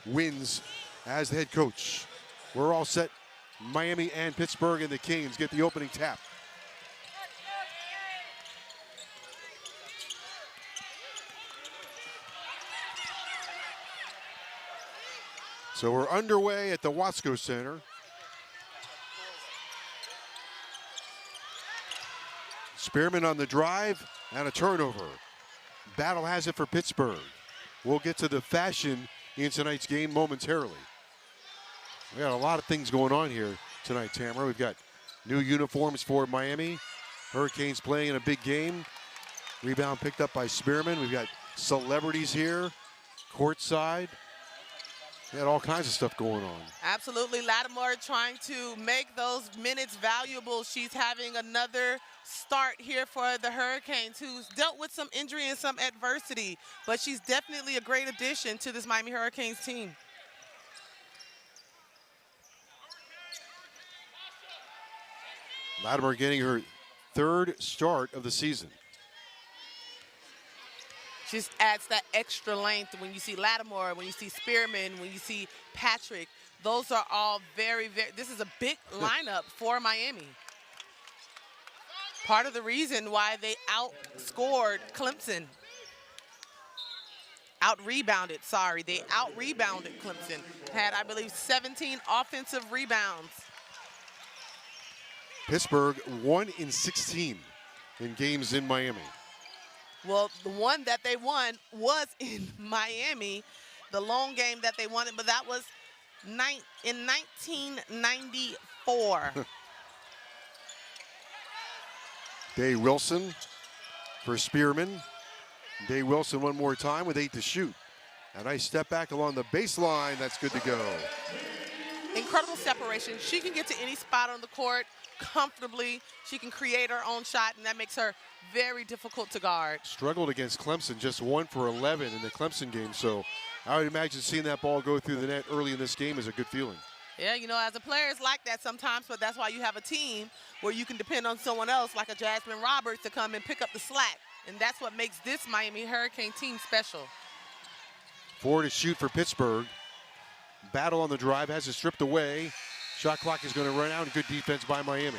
wins as the head coach. We're all set. Miami and Pittsburgh and the Kings get the opening tap. So we're underway at the Wasco Center. Spearman on the drive and a turnover. Battle has it for Pittsburgh. We'll get to the fashion in tonight's game momentarily. We got a lot of things going on here tonight, Tamara. We've got new uniforms for Miami. Hurricanes playing in a big game. Rebound picked up by Spearman. We've got celebrities here, courtside. We got all kinds of stuff going on. Absolutely. Lattimore trying to make those minutes valuable. She's having another start here for the Hurricanes, who's dealt with some injury and some adversity, but she's definitely a great addition to this Miami Hurricanes team. Lattimore getting her third start of the season. Just adds that extra length when you see Lattimore, when you see Spearman, when you see Patrick. Those are all very, this is a big lineup for Miami. Part of the reason why they outscored Clemson. Out-rebounded Clemson. Had, I believe, 17 offensive rebounds. Pittsburgh 1 in 16 in games in Miami. Well, the one that they won was in Miami, the lone game that they won, but that was in 1994. Day Wilson for Spearman. Day Wilson one more time with 8 to shoot. A nice step back along the baseline. That's good to go. Incredible separation. She can get to any spot on the court comfortably. She can create her own shot, and that makes her very difficult to guard. Struggled against Clemson, just 1 for 11 in the Clemson game. So I would imagine seeing that ball go through the net early in this game is a good feeling. Yeah, you know, as a player, it's like that sometimes, but that's why you have a team where you can depend on someone else like a Jasmyne Roberts to come and pick up the slack. And that's what makes this Miami Hurricane team special. 4 to shoot for Pittsburgh. Battle on the drive, has it stripped away. Shot clock is going to run out. Good defense by Miami.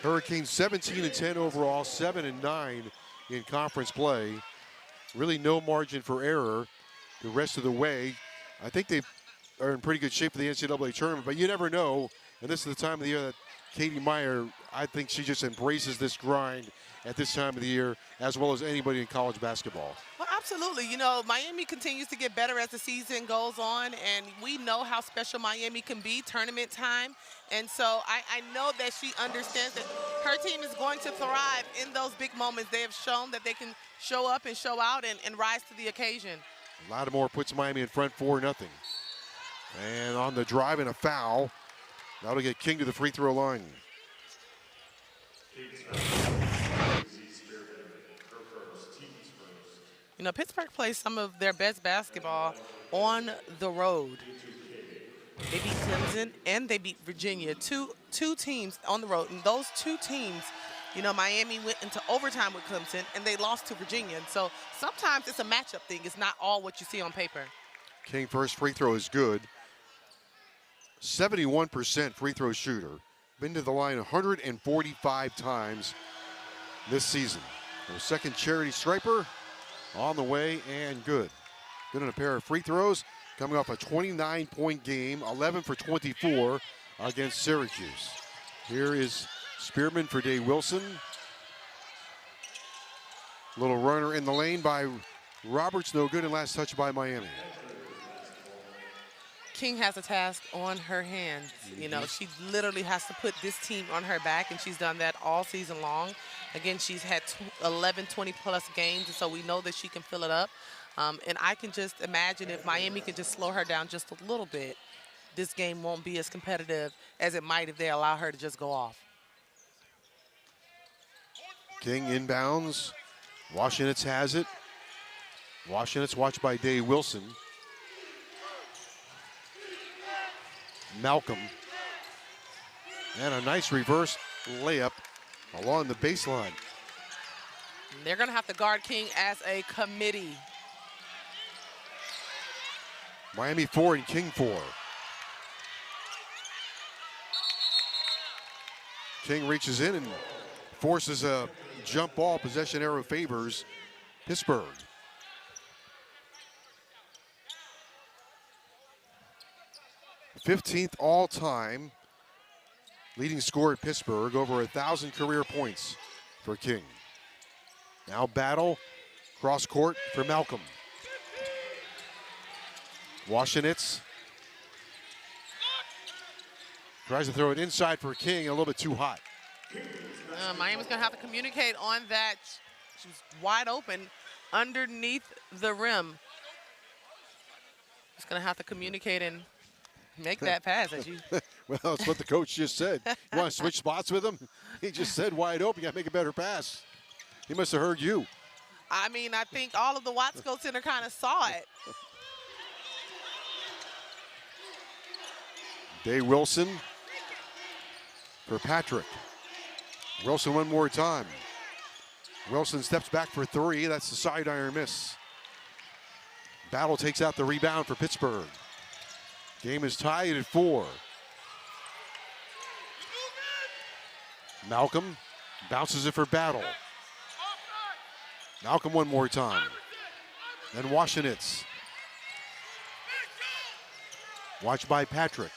Hurricanes 17-10 overall, 7-9 in conference play. Really no margin for error the rest of the way. I think they are in pretty good shape for the NCAA tournament, but you never know. And this is the time of the year that Katie Meyer, I think she just embraces this grind at this time of the year, as well as anybody in college basketball. Well, absolutely. You know, Miami continues to get better as the season goes on, and we know how special Miami can be tournament time. And so I know that she understands that her team is going to thrive in those big moments. They have shown that they can show up and show out and rise to the occasion. Lattimore puts Miami in front 4-0. And on the drive and a foul. That'll get King to the free throw line. You know, Pittsburgh plays some of their best basketball on the road. They beat Clemson and they beat Virginia, two teams on the road. And those two teams, you know, Miami went into overtime with Clemson and they lost to Virginia. And so sometimes it's a matchup thing. It's not all what you see on paper. King first free throw is good. 71% free throw shooter. Been to the line 145 times this season. Her second charity striper on the way and good. Good on a pair of free throws. Coming off a 29-point game, 11 for 24 against Syracuse. Here is Spearman for Day Wilson. Little runner in the lane by Roberts, no good, and last touch by Miami. King has a task on her hands. You know, she literally has to put this team on her back, and she's done that all season long. Again, she's had 11, 20-plus games, and so we know that she can fill it up. And I can just imagine if Miami can just slow her down just a little bit, this game won't be as competitive as it might if they allow her to just go off. King inbounds. Washington's has it. Washington's watched by Day Wilson. Malcolm. And a nice reverse layup along the baseline. They're going to have to guard King as a committee. Miami 4 and King 4. King reaches in and forces a jump ball. Possession arrow favors Pittsburgh. #15th all-time leading scorer at Pittsburgh, over 1,000 career points for King. Now battle cross court for Malcolm. Washenitz tries to throw it inside for King, a little bit too hot. Miami's going to have to communicate on that. She was wide open underneath the rim. Just going to have to communicate and make that pass. As you. Well, that's what the coach just said. You want to switch spots with him? He just said wide open. You got to make a better pass. He must have heard you. I mean, I think all of the Watsco Center kind of saw it. Day Wilson for Patrick. Wilson one more time. Wilson steps back for 3. That's the side iron miss. Battle takes out the rebound for Pittsburgh. Game is tied at 4. Malcolm bounces it for Battle. Malcolm one more time. Then Washenitz. Watched by Patrick.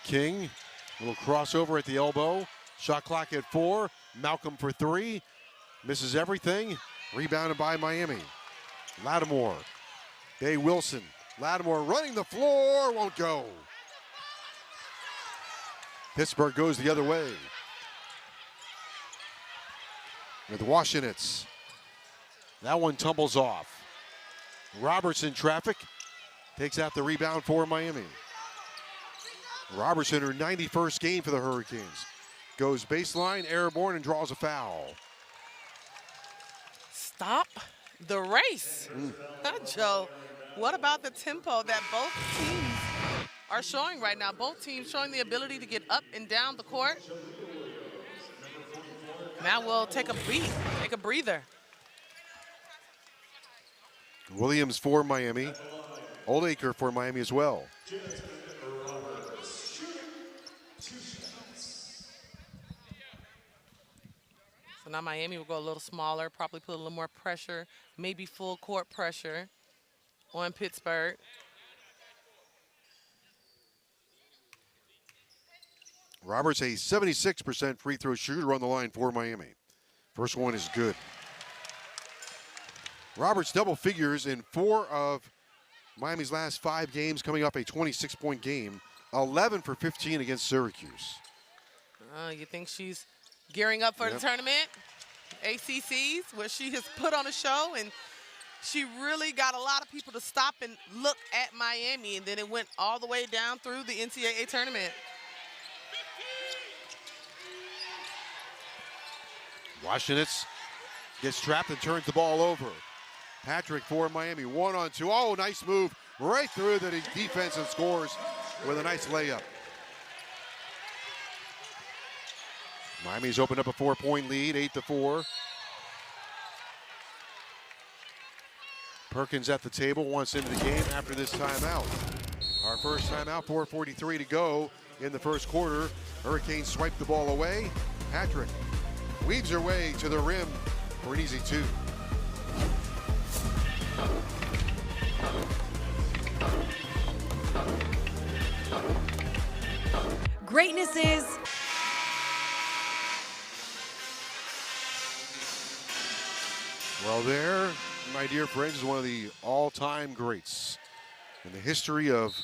King, little crossover at the elbow. Shot clock at 4. Malcolm for 3. Misses everything. Rebounded by Miami. Lattimore. Day Wilson. Lattimore running the floor. Won't go. Pittsburgh goes the other way. With Washenitz. That one tumbles off. Roberts in traffic. Takes out the rebound for Miami. Roberts in her 91st game for the Hurricanes. Goes baseline, airborne, and draws a foul. Stop the race. Joe, what about the tempo that both teams are showing right now? Both teams showing the ability to get up and down the court. Now we'll take a beat, take a breather. Williams for Miami. Oldacre for Miami as well. So now Miami will go a little smaller, probably put a little more pressure, maybe full court pressure on Pittsburgh. Roberts, a 76% free throw shooter on the line for Miami. First one is good. Roberts double figures in 4 of Miami's last 5 games, coming up a 26-point game. 11 for 15 against Syracuse. You think she's gearing up for the tournament? ACCs, where she has put on a show, and she really got a lot of people to stop and look at Miami, and then it went all the way down through the NCAA tournament. Washenitz gets trapped and turns the ball over. Patrick for Miami, 1-on-2. Oh, nice move right through the defense and scores with a nice layup. Miami's opened up a 4-point lead, 8-4. Perkins at the table, wants into the game after this timeout. Our first timeout, 4:43 to go in the first quarter. Hurricanes swipe the ball away. Patrick weaves her way to the rim for an easy 2. Greatness is... Well, there, my dear friends, is one of the all-time greats in the history of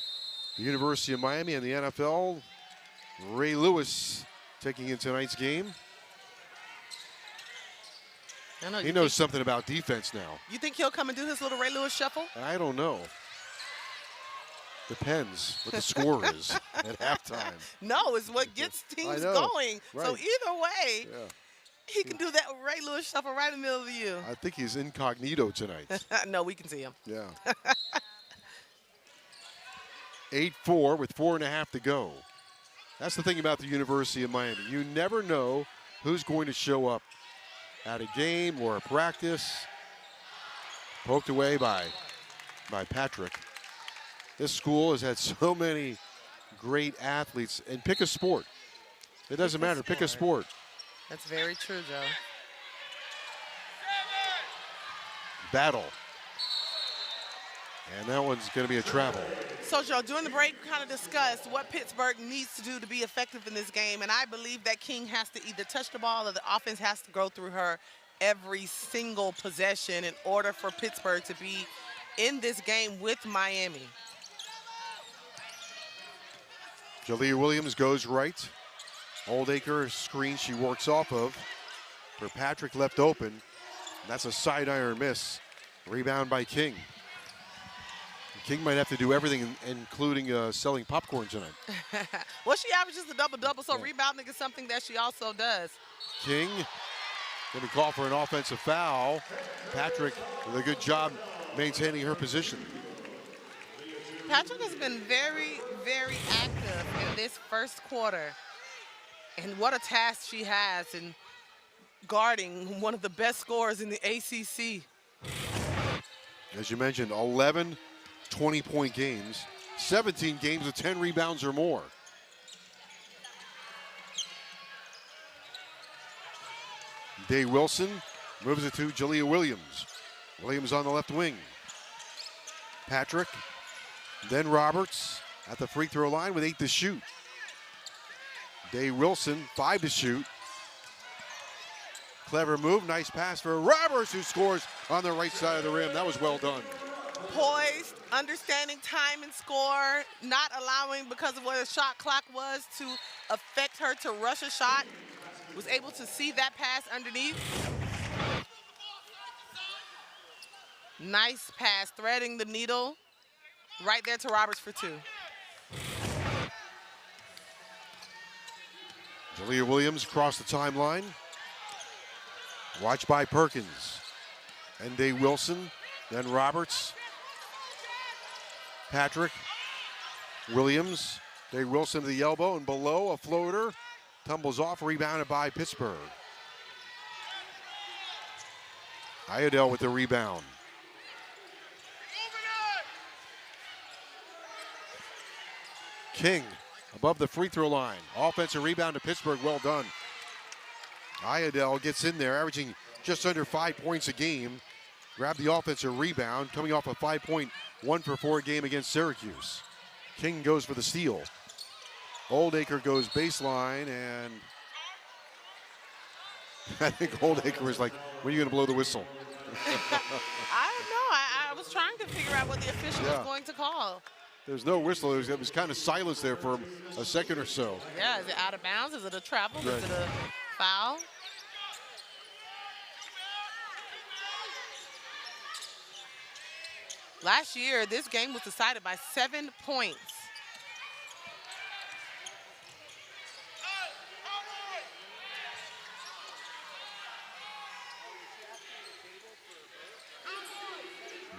the University of Miami and the NFL. Ray Lewis taking in tonight's game. He knows something about defense now. You think he'll come and do his little Ray Lewis shuffle? I don't know. Depends what the score is at halftime. No, it's what gets teams going. Right. So either way, he can do that Ray Lewis shuffle right in the middle of you. I think he's incognito tonight. No, we can see him. Yeah. 8-4 with 4.5 to go. That's the thing about the University of Miami. You never know who's going to show up at a game or a practice. Poked away by by Patrick. This school has had so many great athletes. And pick a sport. It doesn't matter. Pick a sport. That's very true, Joe. Battle. And that one's going to be a travel. So, Joe, during the break, we kind of discussed what Pittsburgh needs to do to be effective in this game, and I believe that King has to either touch the ball or the offense has to go through her every single possession in order for Pittsburgh to be in this game with Miami. Jalea Williams goes right. Oldacre screen she works off of. For Patrick left open. That's a side iron miss. Rebound by King. King might have to do everything, including selling popcorn tonight. Well, she averages a double-double, so rebounding is something that she also does. King going to call for an offensive foul. Patrick with a good job maintaining her position. Patrick has been very, very active in this first quarter. And what a task she has in guarding one of the best scorers in the ACC. As you mentioned, 11 20-point games, 17 games with 10 rebounds or more. Day Wilson moves it to Jalea Williams. Williams on the left wing. Patrick, then Roberts at the free throw line with 8 to shoot. Day Wilson, 5 to shoot. Clever move, nice pass for Roberts, who scores on the right side of the rim. That was well done. Poised, understanding time and score, not allowing, because of where the shot clock was, to affect her to rush a shot. Was able to see that pass underneath. Nice pass, threading the needle right there to Roberts for 2. Jalea Williams across the timeline. Watched by Perkins. And Day Wilson, then Roberts. Patrick, Williams, Day Wilson to the elbow, and below a floater. Tumbles off, rebounded by Pittsburgh. Iredell with the rebound. King above the free throw line. Offensive rebound to Pittsburgh, well done. Iredell gets in there, averaging just under 5 points a game. Grabbed the offensive rebound, coming off a 5-point 1-for-4 game against Syracuse. King goes for the steal. Oldacre goes baseline, and I think Oldacre was like, when are you going to blow the whistle? I don't know. I was trying to figure out what the official was going to call. There's no whistle. It was kind of silence there for a second or so. Yeah, is it out of bounds? Is it a travel? Right. Is it a foul? Last year, this game was decided by 7 points.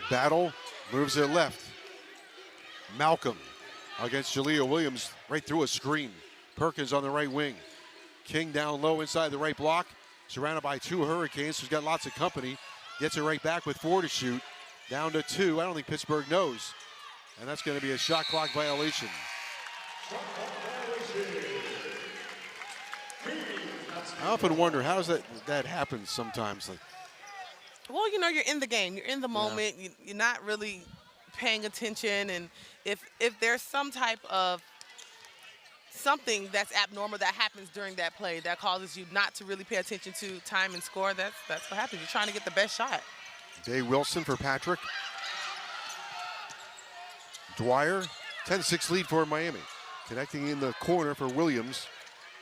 Battle moves it left. Malcolm against Jalea Williams right through a screen. Perkins on the right wing. King down low inside the right block. Surrounded by 2 Hurricanes, who's got lots of company. Gets it right back with 4 to shoot. Down to 2. I don't think Pittsburgh knows. And that's going to be a shot clock violation. I often wonder, how does that happen sometimes? Like, well, you know, you're in the game. You're in the moment. Yeah. You're not really paying attention. And if there's some type of something that's abnormal that happens during that play that causes you not to really pay attention to time and score, that's what happens. You're trying to get the best shot. Day Wilson for Patrick. Dwyer, 10-6 lead for Miami. Connecting in the corner for Williams.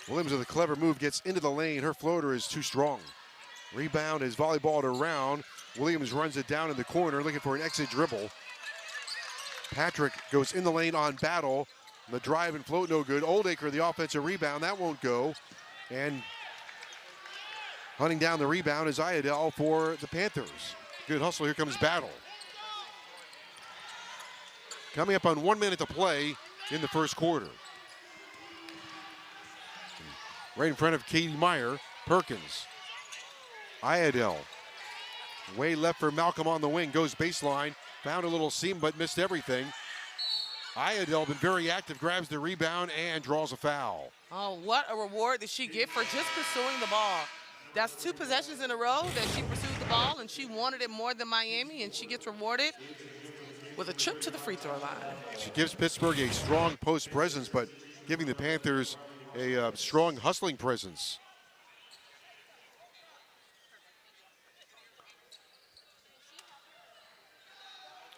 Williams with a clever move gets into the lane. Her floater is too strong. Rebound is volleyballed around. Williams runs it down in the corner looking for an exit dribble. Patrick goes in the lane on Battle. The drive and float no good. Oldacre the offensive rebound. That won't go. And hunting down the rebound is Iredell for the Panthers. Good hustle. Here comes Battle. Coming up on 1 minute to play in the first quarter. Right in front of Katie Meyer. Perkins. Iredell. Way left for Malcolm on the wing. Goes baseline. Found a little seam but missed everything. Iadel been very active, grabs the rebound and draws a foul. Oh, what a reward did she get for just pursuing the ball. That's 2 possessions in a row that she pursued the ball, and she wanted it more than Miami, and she gets rewarded with a trip to the free throw line. She gives Pittsburgh a strong post presence, but giving the Panthers a strong hustling presence.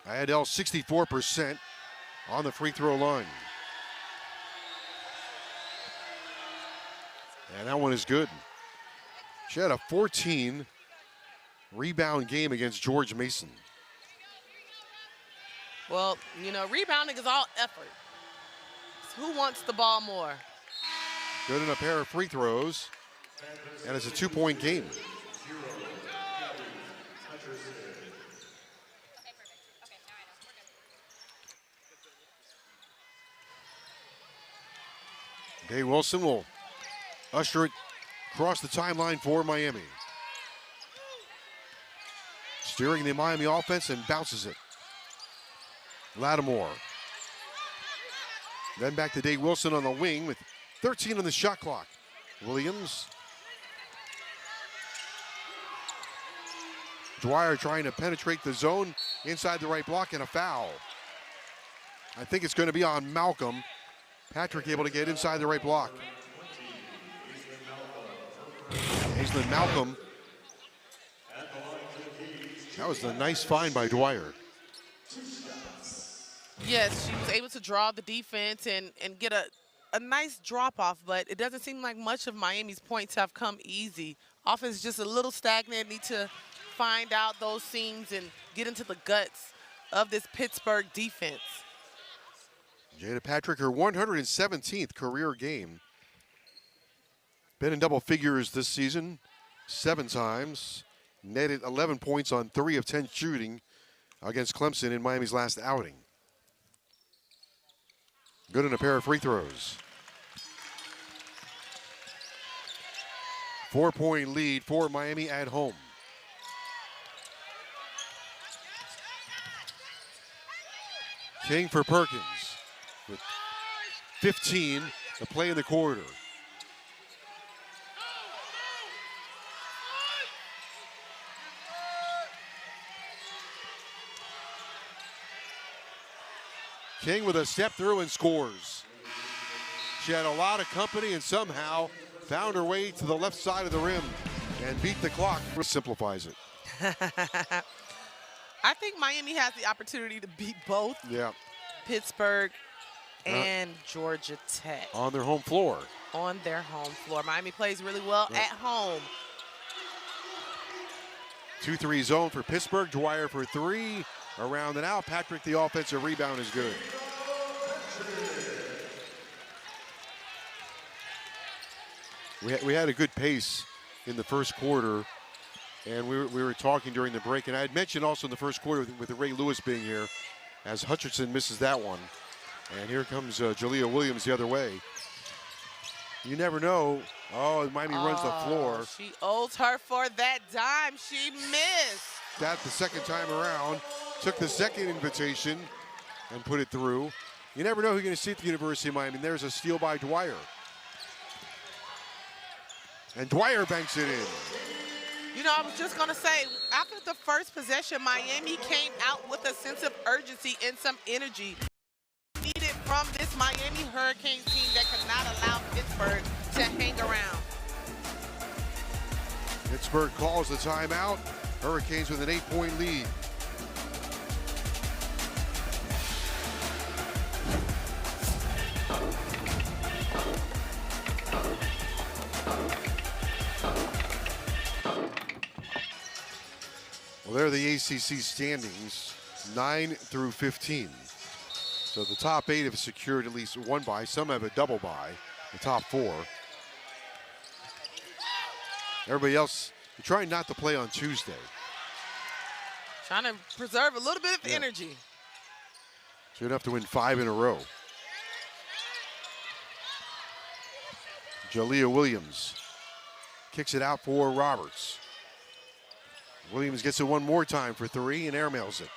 Iadel 64% on the free throw line. And that one is good. She had a 14 rebound game against George Mason. Well, you know, rebounding is all effort. Who wants the ball more? Good in a pair of free throws, and it's a 2-point game. Day Wilson will usher it across the timeline for Miami. Steering the Miami offense and bounces it. Lattimore. Then back to Day Wilson on the wing with 13 on the shot clock. Williams. Dwyer trying to penetrate the zone inside the right block, and a foul. I think it's going to be on Malcolm. Patrick able to get inside the right block. Jasmyne Malcolm. That was a nice find by Dwyer. Yes, she was able to draw the defense and get a nice drop-off, but it doesn't seem like much of Miami's points have come easy. Offense is just a little stagnant, need to find out those seams and get into the guts of this Pittsburgh defense. Jaida Patrick, her 117th career game. Been in double figures this season 7 times. Netted 11 points on 3 of 10 shooting against Clemson in Miami's last outing. Good in a pair of free throws. 4-point lead for Miami at home. King for Perkins with 15 to play in the quarter. King with a step through and scores. She had a lot of company and somehow found her way to the left side of the rim and beat the clock. Simplifies it. I think Miami has the opportunity to beat both Pittsburgh and Georgia Tech. On their home floor. On their home floor. Miami plays really well at home. 2-3 zone for Pittsburgh. Dwyer for 3. Around and out. Patrick, the offensive rebound is good. We had a good pace in the first quarter, and we were talking during the break, and I had mentioned also in the first quarter with Ray Lewis being here, as Hutchinson misses that one. And here comes Jalea Williams the other way. You never know. Oh, Miami runs the floor. She owes her for that dime. She missed. That the second time around. Took the second invitation and put it through. You never know who you're going to see at the University of Miami. There's a steal by Dwyer. And Dwyer banks it in. You know, I was just going to say, after the first possession, Miami came out with a sense of urgency and some energy needed from this Miami Hurricanes team that could not allow Pittsburgh to hang around. Pittsburgh calls the timeout. Hurricanes with an 8-point lead. Well, there are the ACC standings, 9 through 15. So the top 8 have secured at least one bye. Some have a double bye, the top 4. Everybody else, you're trying not to play on Tuesday. Trying to preserve a little bit of energy. So you'd have to win 5 in a row. Jalea Williams kicks it out for Roberts. Williams gets it one more time for 3 and airmails it.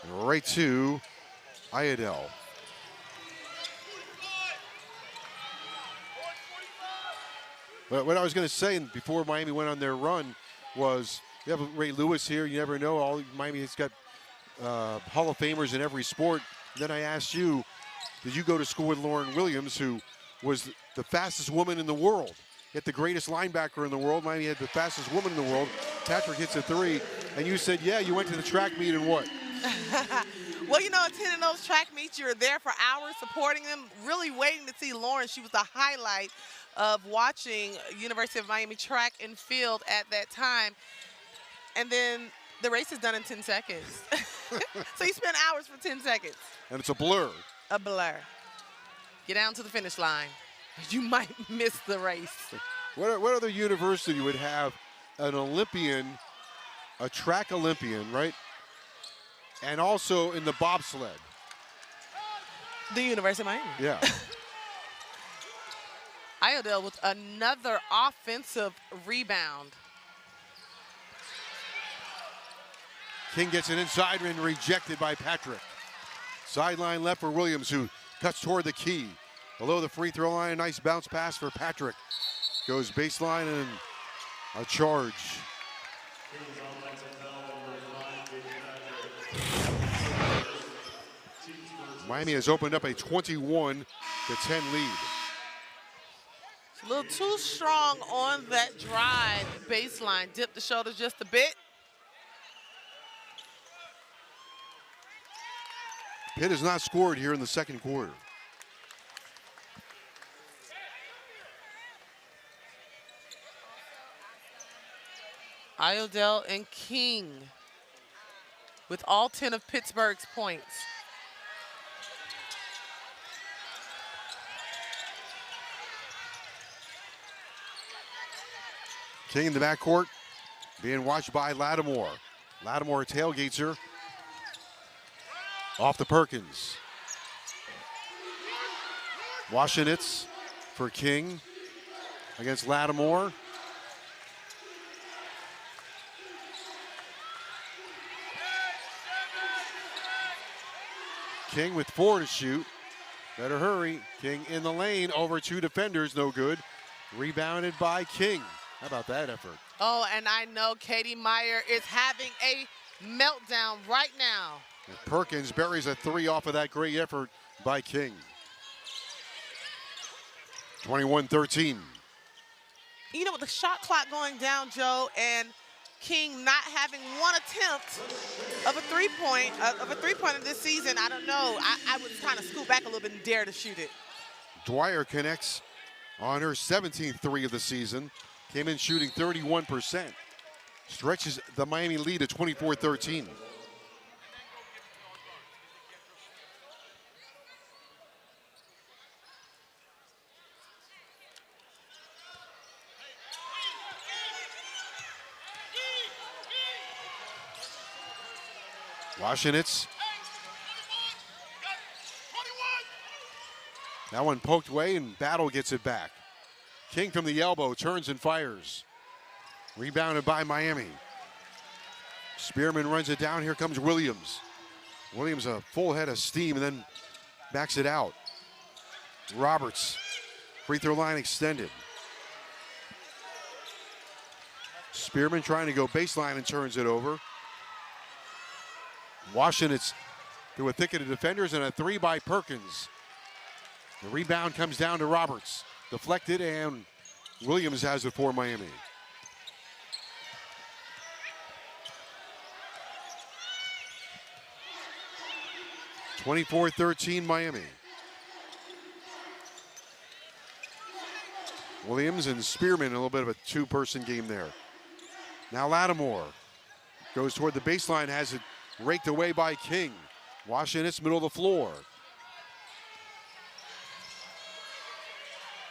And right to Ayadel. But what I was going to say before Miami went on their run was you have Ray Lewis here. You never know. Miami has got Hall of Famers in every sport. Then I asked you, did you go to school with Lauren Williams, who was the fastest woman in the world? Yet the greatest linebacker in the world. Miami had the fastest woman in the world. Patrick hits a three. And you said, yeah, you went to the track meet and what? Well, you know, attending those track meets, you're there for hours supporting them, really waiting to see Lauren. She was the highlight of watching University of Miami track and field at that time. And then the race is done in 10 seconds. So you spend hours for 10 seconds. And it's a blur. A blur. Get down to the finish line. You might miss the race. What other university would have an Olympian, a track Olympian, right? And also in the bobsled? The University of Miami. Yeah. Ayodele with another offensive rebound. King gets it inside and rejected by Patrick. Sideline left for Williams, who cuts toward the key. Below the free throw line, a nice bounce pass for Patrick. Goes baseline and a charge. Miami has opened up a 21-10 lead. A little too strong on that drive baseline. Dip the shoulders just a bit. Pitt has not scored here in the second quarter. Ayodele and King with all 10 of Pittsburgh's points. King in the backcourt, being watched by Lattimore. Lattimore tailgates her. Off to Perkins. Washenitz for King against Lattimore. King with 4 to shoot. Better hurry. King in the lane, over 2 defenders, no good. Rebounded by King. How about that effort? Oh, and I know Katie Meyer is having a meltdown right now. And Perkins buries a 3 off of that great effort by King. 21-13. You know, with the shot clock going down, Joe, and King not having one attempt of a three-pointer this season, I don't know. I would kind of scoot back a little bit and dare to shoot it. Dwyer connects on her 17th 3 of the season. Came in shooting 31%. Stretches the Miami lead to 24-13. Washenitz. That one poked away and Battle gets it back. King from the elbow turns and fires. Rebounded by Miami. Spearman runs it down. Here comes Williams. Williams a full head of steam and then backs it out. Roberts, free throw line extended. Spearman trying to go baseline and turns it over. Washenitz through a thicket of defenders and a 3 by Perkins. The rebound comes down to Roberts. Deflected, and Williams has it for Miami. (24-13) Miami. Williams and Spearman, a little bit of a 2-person game there. Now Lattimore goes toward the baseline, has it raked away by King. Washenitz, middle of the floor.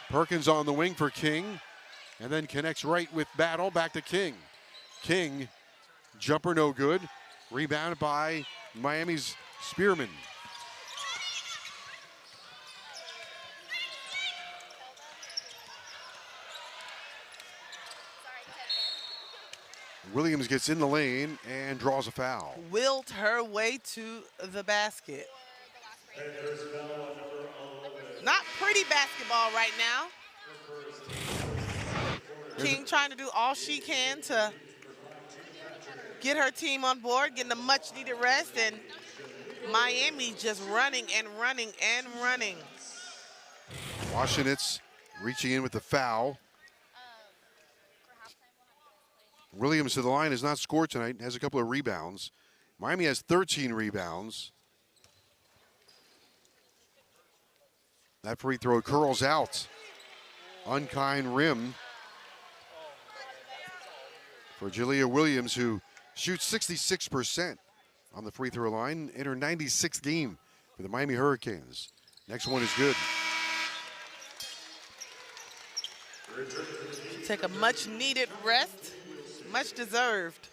Perkins on the wing for King, and then connects right with Battle, back to King. King, jumper no good. Rebounded by Miami's Spearman. Williams gets in the lane and draws a foul. Willed her way to the basket. Not pretty basketball right now. King trying to do all she can to get her team on board, getting a much-needed rest, and Miami just running and running and running. Washington's reaching in with the foul. Williams to the line has not scored tonight, has a couple of rebounds. Miami has 13 rebounds. That free throw curls out. Unkind rim for Jalea Williams, who shoots 66% on the free throw line in her 96th game for the Miami Hurricanes. Next one is good. Take a much-needed rest, much deserved.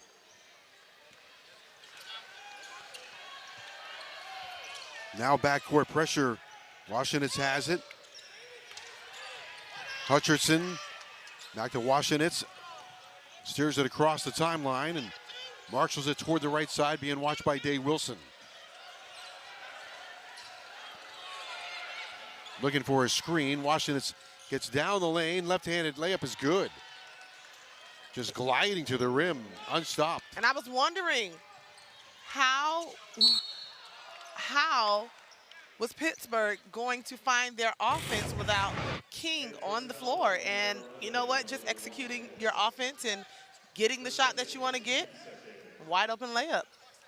Now backcourt pressure. Washington has it. Hutcherson back to Washington. Steers it across the timeline and marshals it toward the right side, being watched by Day Wilson. Looking for a screen. Washington gets down the lane. Left-handed layup is good. Just gliding to the rim, unstopped. And I was wondering how was Pittsburgh going to find their offense without King on the floor? And you know what? Just executing your offense and getting the shot that you want to get. Wide open layup.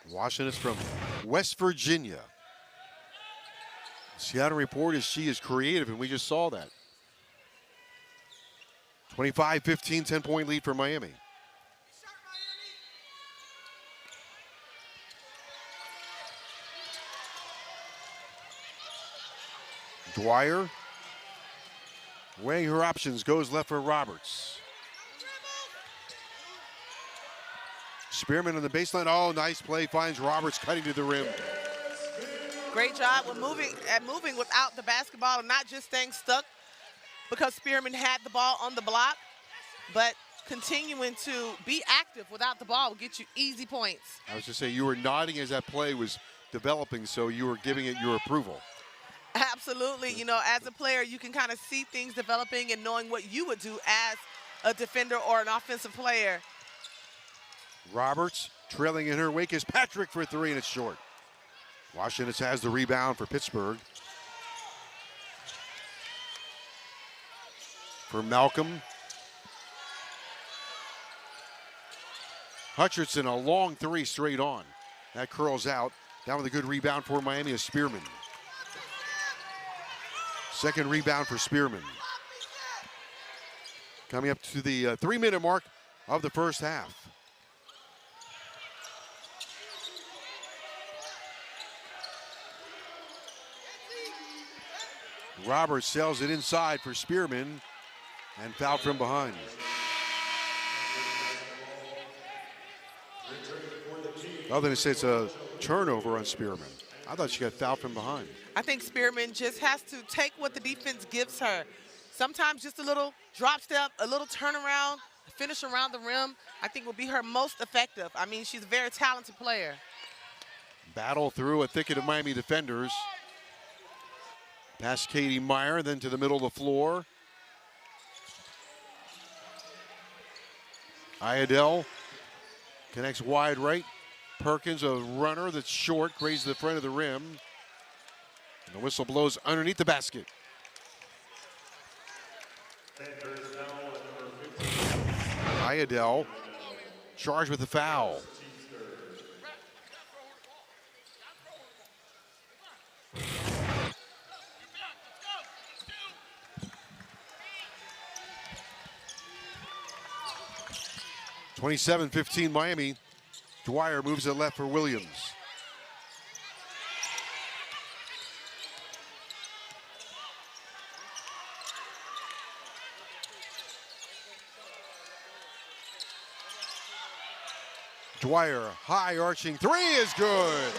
Washington's from West Virginia. Seattle report is she is creative, and we just saw that. 25-15, 10-point lead for Miami. Dwyer, weighing her options, goes left for Roberts. Spearman on the baseline. Oh, nice play. Finds Roberts cutting to the rim. Great job with moving without the basketball and not just staying stuck because Spearman had the ball on the block, but continuing to be active without the ball will get you easy points. I was just saying, you were nodding as that play was developing, so you were giving it your approval. Absolutely. You know, as a player, you can kind of see things developing and knowing what you would do as a defender or an offensive player. Roberts trailing in her wake is Patrick for three, and it's short. Washington has the rebound for Pittsburgh. For Malcolm. Hutcherson, a long three straight on. That curls out. Down with a good rebound for Miami is Spearman. Second rebound for Spearman. Coming up to the 3-minute mark of the first half. Roberts sails it inside for Spearman and fouled from behind. Other than to say it's a turnover on Spearman. I thought she got fouled from behind. I think Spearman just has to take what the defense gives her. Sometimes just a little drop step, a little turnaround, finish around the rim, I think will be her most effective. I mean, she's a very talented player. Battle through a thicket of Miami defenders. Past Katie Meyer, then to the middle of the floor. Iadell connects wide right. Perkins, a runner that's short, grazes the front of the rim. And the whistle blows underneath the basket. Iadell charged with the foul. (27-15) Miami. Dwyer moves it left for Williams. Dwyer, high arching three is good.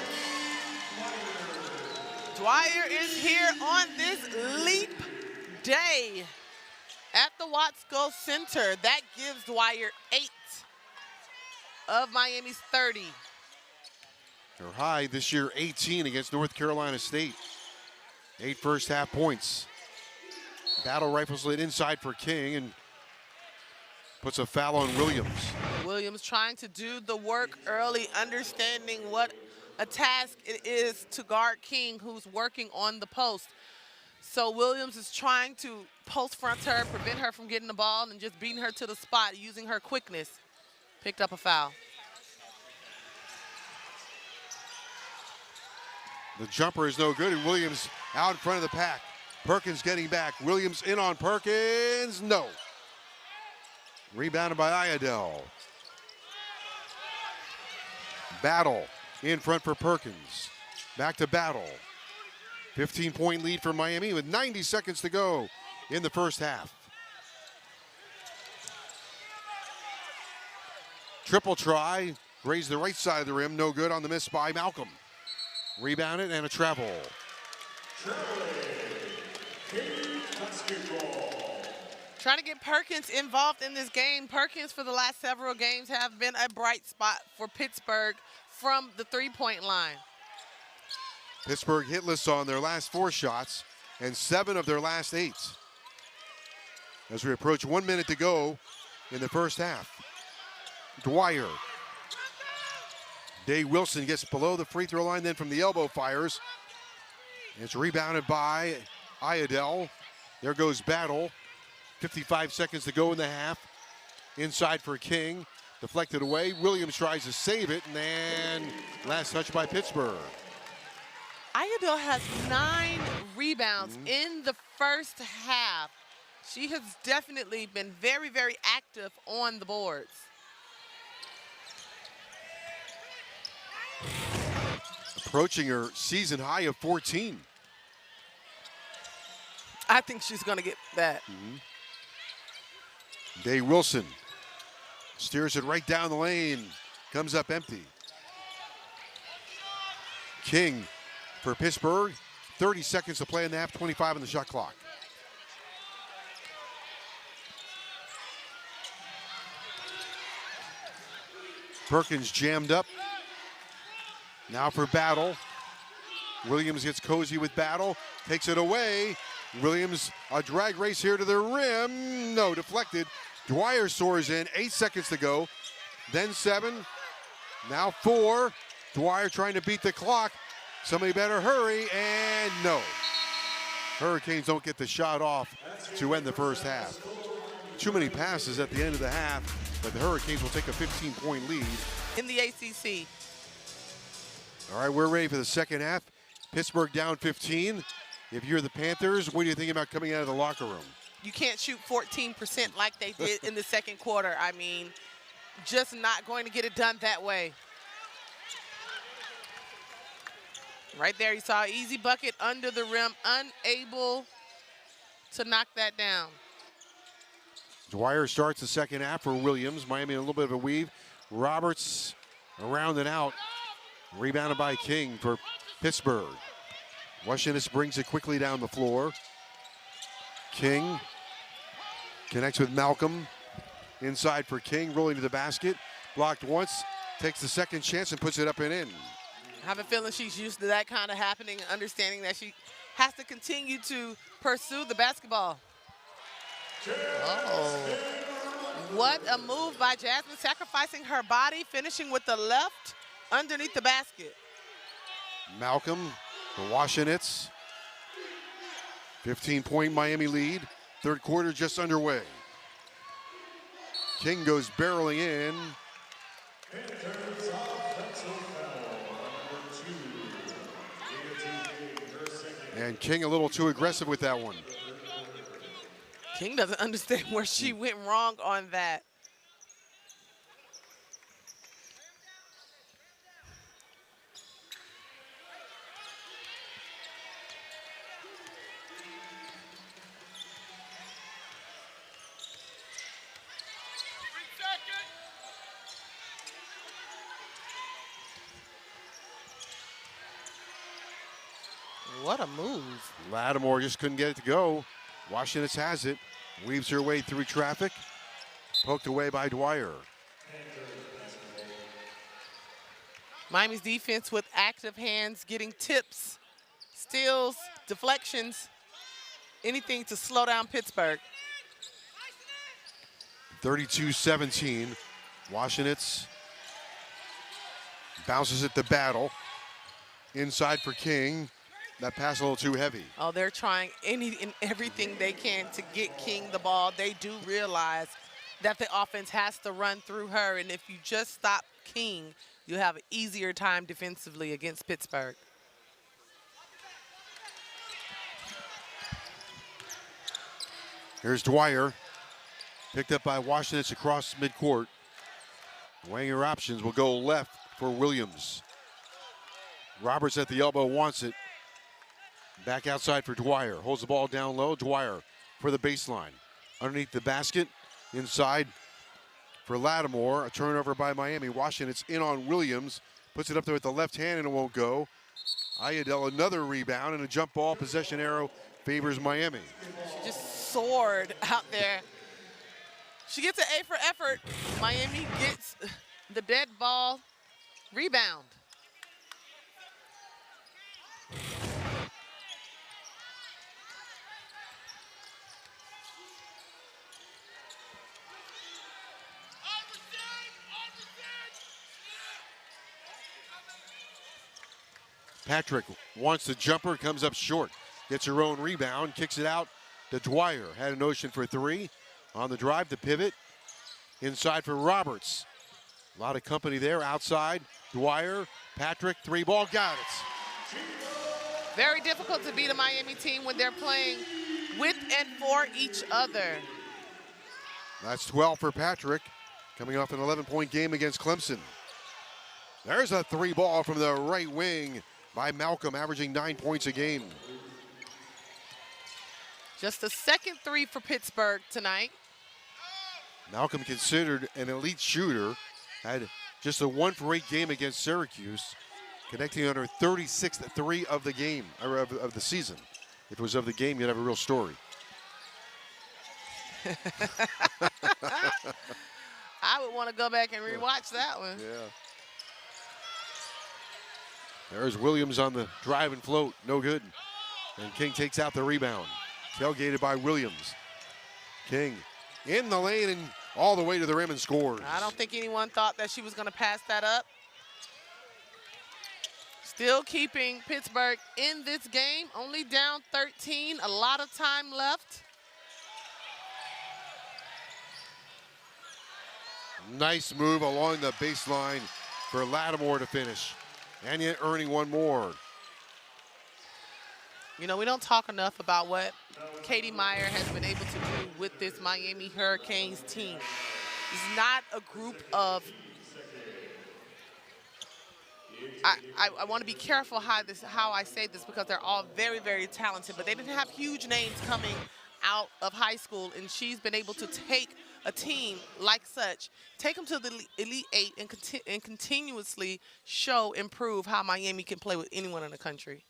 Dwyer is here on this leap day at the Watsco Center. That gives Dwyer 8. of Miami's 30. Her high this year, 18 against North Carolina State. 8 first half points. Battle rifles it inside for King and puts a foul on Williams. Williams trying to do the work early, understanding what a task it is to guard King, who's working on the post. So Williams is trying to post front her, prevent her from getting the ball, and just beating her to the spot using her quickness. Picked up a foul. The jumper is no good, and Williams out in front of the pack. Perkins getting back. Williams in on Perkins. No. Rebounded by Iadell. Battle in front for Perkins. Back to Battle. 15-point lead for Miami with 90 seconds to go in the first half. Triple try. Grazed the right side of the rim. No good on the miss by Malcolm. Rebounded and a travel. Trying to get Perkins involved in this game. Perkins, for the last several games, have been a bright spot for Pittsburgh from the three-point line. Pittsburgh hitless on their last 4 shots and 7 of their last 8. As we approach 1 minute to go in the first half. Dwyer. Day Wilson gets below the free throw line, then from the elbow fires. It's rebounded by Iadell. There goes Battle. 55 seconds to go in the half. Inside for King. Deflected away. Williams tries to save it, and then last touch by Pittsburgh. Iadell has 9 rebounds in the first half. She has definitely been very, very active on the boards. Approaching her season high of 14. I think she's going to get that. Day Wilson steers it right down the lane. Comes up empty. King for Pittsburgh. 30 seconds to play in the half, 25 on the shot clock. Perkins jammed up. Now for Battle. Williams gets cozy with Battle. Takes it away. Williams, a drag race here to the rim. No, deflected. Dwyer soars in. 8 seconds to go. Then 7. Now 4. Dwyer trying to beat the clock. Somebody better hurry, and no. Hurricanes don't get the shot off to end the first half. Too many passes at the end of the half, but the Hurricanes will take a 15-point lead. In the ACC. All right, we're ready for the second half. Pittsburgh down 15. If you're the Panthers, what are you thinking about coming out of the locker room? You can't shoot 14% like they did in the second quarter. I mean, just not going to get it done that way. Right there, you saw an easy bucket under the rim, unable to knock that down. Dwyer starts the second half for Williams. Miami in a little bit of a weave. Roberts around and out. Rebounded by King for Pittsburgh. Washington brings it quickly down the floor. King connects with Malcolm. Inside for King, rolling to the basket. Blocked once, takes the second chance and puts it up and in. I have a feeling she's used to that kind of happening, understanding that she has to continue to pursue the basketball. Oh, what a move by Jasmine, sacrificing her body, finishing with the left underneath the basket. Malcolm, the Washingtons. 15-point Miami lead. Third quarter just underway. King goes barreling in. And King a little too aggressive with that one. King doesn't understand where she went wrong on that. What a move. Lattimore just couldn't get it to go. Washington has it. Weaves her way through traffic. Poked away by Dwyer. Miami's defense with active hands, getting tips, steals, deflections, anything to slow down Pittsburgh. 32-17. Washenitz bounces it to Battle. Inside for King. That pass a little too heavy. Oh, they're trying any and everything they can to get King the ball. They do realize that the offense has to run through her, and if you just stop King, you'll have an easier time defensively against Pittsburgh. Here's Dwyer. Picked up by Washenitz across midcourt. Weighing her options, will go left for Williams. Roberts at the elbow wants it. Back outside for Dwyer. Holds the ball down low. Dwyer for the baseline. Underneath the basket. Inside for Lattimore. A turnover by Miami. Washenitz in on Williams. Puts it up there with the left hand and it won't go. Ayadel another rebound and a jump ball. Possession arrow favors Miami. She just soared out there. She gets an A for effort. Miami gets the dead ball rebound. Patrick wants the jumper, comes up short. Gets her own rebound, kicks it out to Dwyer. Had a notion for three. On the drive, the pivot. Inside for Roberts. A lot of company there. Outside, Dwyer, Patrick, three ball, got it. Very difficult to beat a Miami team when they're playing with and for each other. That's 12 for Patrick, coming off an 11-point game against Clemson. There's a three ball from the right wing by Malcolm, averaging 9 points a game. Just the second three for Pittsburgh tonight. Malcolm, considered an elite shooter, had just a 1-for-8 game against Syracuse, connecting on her 36th three of the game, or of the season. If it was of the game, you'd have a real story. I would want to go back and rewatch that one. Yeah. There's Williams on the drive and float, no good. And King takes out the rebound. Tailgated by Williams. King in the lane and all the way to the rim and scores. I don't think anyone thought that she was going to pass that up. Still keeping Pittsburgh in this game, only down 13, a lot of time left. Nice move along the baseline for Lattimore to finish. And yet earning one more. You know, we don't talk enough about what Katie Meyer has been able to do with this Miami Hurricanes team. It's not a group of, I want to be careful how I say this because they're all very, very talented, but they didn't have huge names coming out of high school, and she's been able to take a team like such, take them to the Elite Eight and continuously improve how Miami can play with anyone in the country.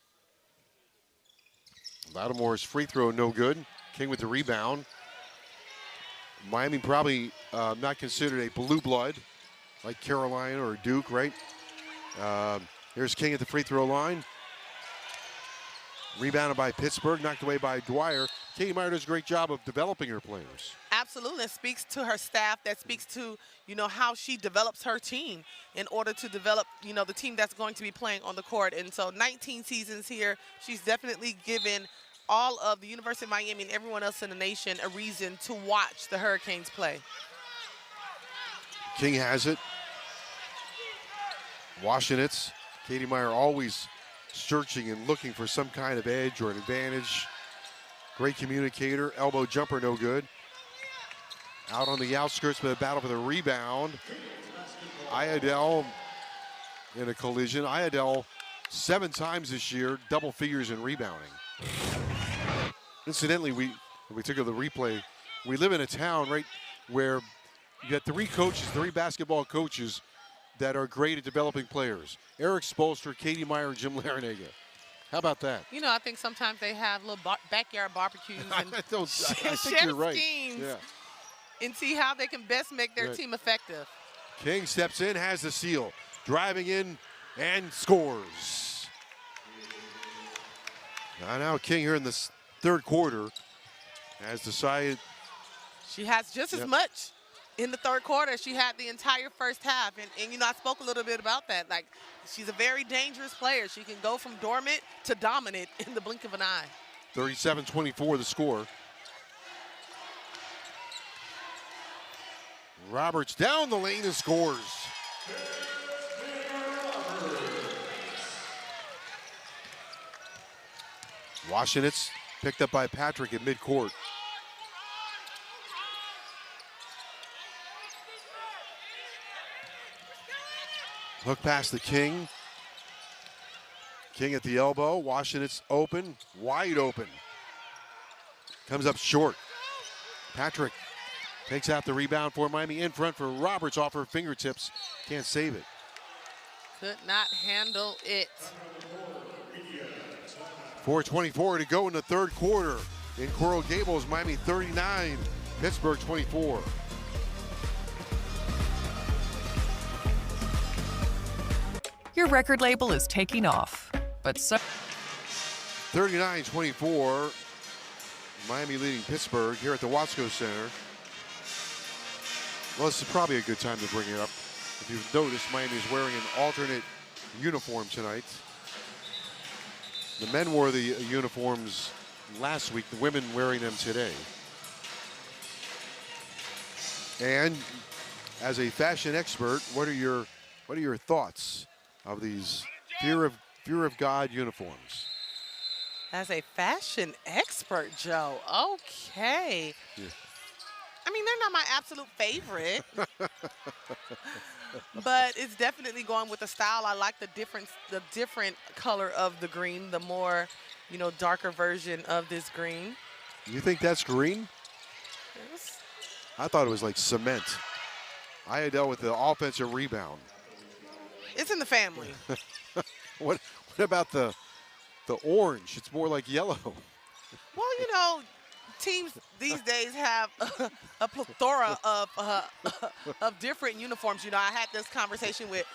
Lattimore's free throw no good. King with the rebound. Miami probably not considered a blue blood like Carolina or Duke, right? Here's King at the free throw line. Rebounded by Pittsburgh, knocked away by Dwyer. Katie Meyer does a great job of developing her players. Absolutely. It speaks to her staff. That speaks to, how she develops her team in order to develop, the team that's going to be playing on the court. And so 19 seasons here, she's definitely given all of the University of Miami and everyone else in the nation a reason to watch the Hurricanes play. King has it. Washenitz. Katie Meyer always searching and looking for some kind of edge or an advantage. Great communicator. Elbow jumper, no good. Out on the outskirts with a battle for the rebound. Ayadel in a collision. Ayadel 7 times this year, double figures in rebounding. Incidentally, we took the replay. We live in a town, right, where you got 3 basketball coaches that are great at developing players. Eric Spoelstra, Katie Meyer, and Jim Larinaga. How about that? I think sometimes they have little backyard barbecues and I think you're right. schemes Yeah. and see how they can best make their team effective. King steps in, has the seal. Driving in and scores. Now King here in the third quarter has decided. She has just as much in the third quarter as she had the entire first half. And, you know, I spoke a little bit about that. Like, she's a very dangerous player. She can go from dormant to dominant in the blink of an eye. 37-24 the score. Roberts down the lane and scores. Washington's picked up by Patrick at midcourt. Hook pass to King. King at the elbow. Washington's open, wide open. Comes up short. Patrick takes out the rebound for Miami. In front for Roberts off her fingertips. Can't save it. Could not handle it. 4:24 to go in the third quarter. In Coral Gables, Miami 39, Pittsburgh 24. Your record label is taking off, but so 39-24, Miami leading Pittsburgh here at the Watsco Center. Well, this is probably a good time to bring it up. If you've noticed, Miami is wearing an alternate uniform tonight. The men wore the uniforms last week, the women wearing them today. And as a fashion expert, what are your thoughts of these Fear of God uniforms? As a fashion expert, Joe, okay. Yeah. I mean, they're not my absolute favorite, but it's definitely going with the style. I like the different color of the green, the more, you know, darker version of this green. You think that's green? Yes. I thought it was like cement. Iadel with the offensive rebound. It's in the family. What about the orange? It's more like yellow. Well, you know, teams these days have a plethora of different uniforms. You know, I had this conversation with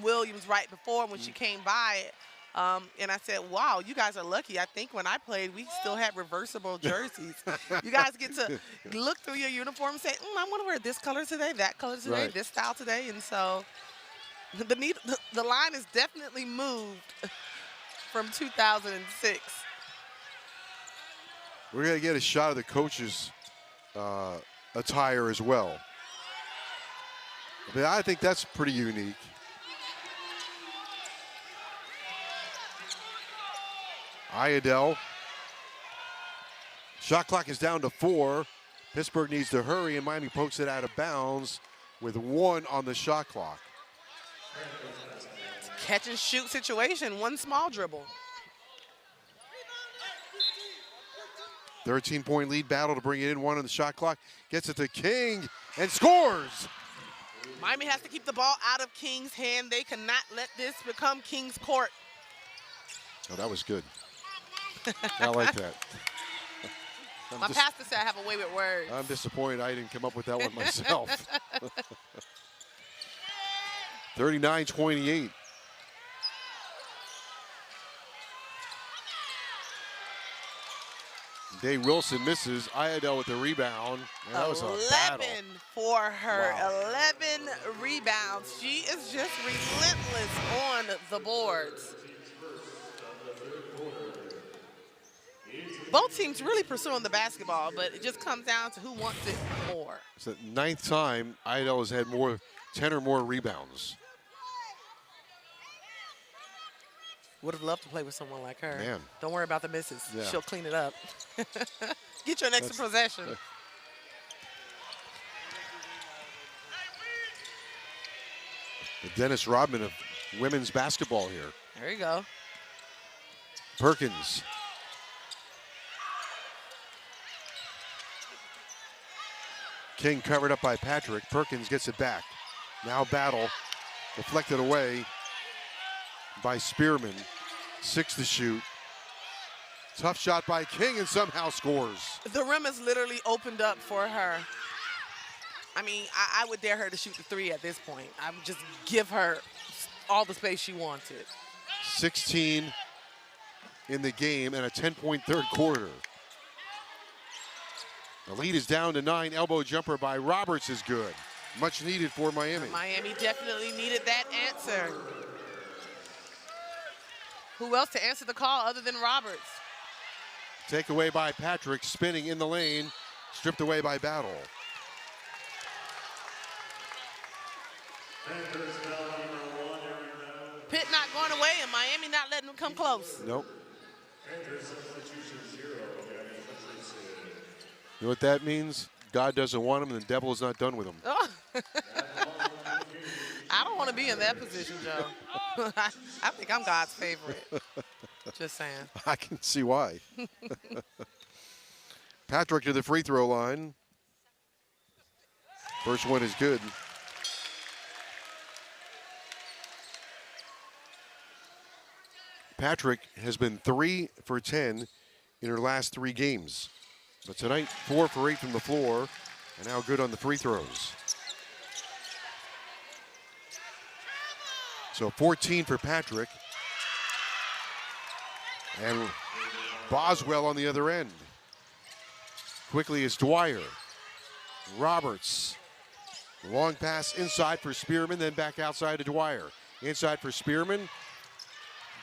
Williams right before when she came by, and I said, wow, you guys are lucky. I think when I played, we still had reversible jerseys. You guys get to look through your uniform and say, I want to wear this color today, that color today, Right. this style today. And so the line is definitely moved from 2006. We're going to get a shot of the coach's attire as well. But I think that's pretty unique. Iadel. Shot clock is down to 4. Pittsburgh needs to hurry, and Miami pokes it out of bounds with 1 on the shot clock. Catch and shoot situation, one small dribble. 13-point lead battle to bring it in, 1 on the shot clock. Gets it to King and scores. Miami has to keep the ball out of King's hand. They cannot let this become King's court. Oh, that was good. I like that. My pastor said I have a way with words. I'm disappointed I didn't come up with that one myself. 39-28. Day Wilson misses. Iadel with the rebound. And that was a 11 battle. for her. Wow. 11 rebounds. She is just relentless on the boards. Both teams really pursuing the basketball, but it just comes down to who wants it more. It's the 9th time Iadel has had 10 or more rebounds. Would have loved to play with someone like her. Man. Don't worry about the misses. Yeah. She'll clean it up. Get your next possession. The Dennis Rodman of women's basketball here. There you go. Perkins. King covered up by Patrick. Perkins gets it back. Now battle. Deflected away by Spearman. 6 to shoot. Tough shot by King and somehow scores. The rim is literally opened up for her. I mean, I would dare her to shoot the 3 at this point. I would just give her all the space she wanted. 16 in the game and a 10-point third quarter. The lead is down to 9. Elbow jumper by Roberts is good. Much needed for Miami. Miami definitely needed that answer. Who else to answer the call other than Roberts? Takeaway by Patrick, spinning in the lane, stripped away by Battle. Pitt not going away and Miami not letting them come close. Nope. You know what that means? God doesn't want him and the devil is not done with him. Oh. I don't want to be in that position, Joe. I think I'm God's favorite. Just saying. I can see why. Patrick to the free throw line. First one is good. Patrick has been 3 for 10 in her last 3 games. But tonight, 4 for 8 from the floor, and now good on the free throws. So 14 for Patrick. And Boswell on the other end. Quickly is Dwyer. Roberts. Long pass inside for Spearman, then back outside to Dwyer. Inside for Spearman.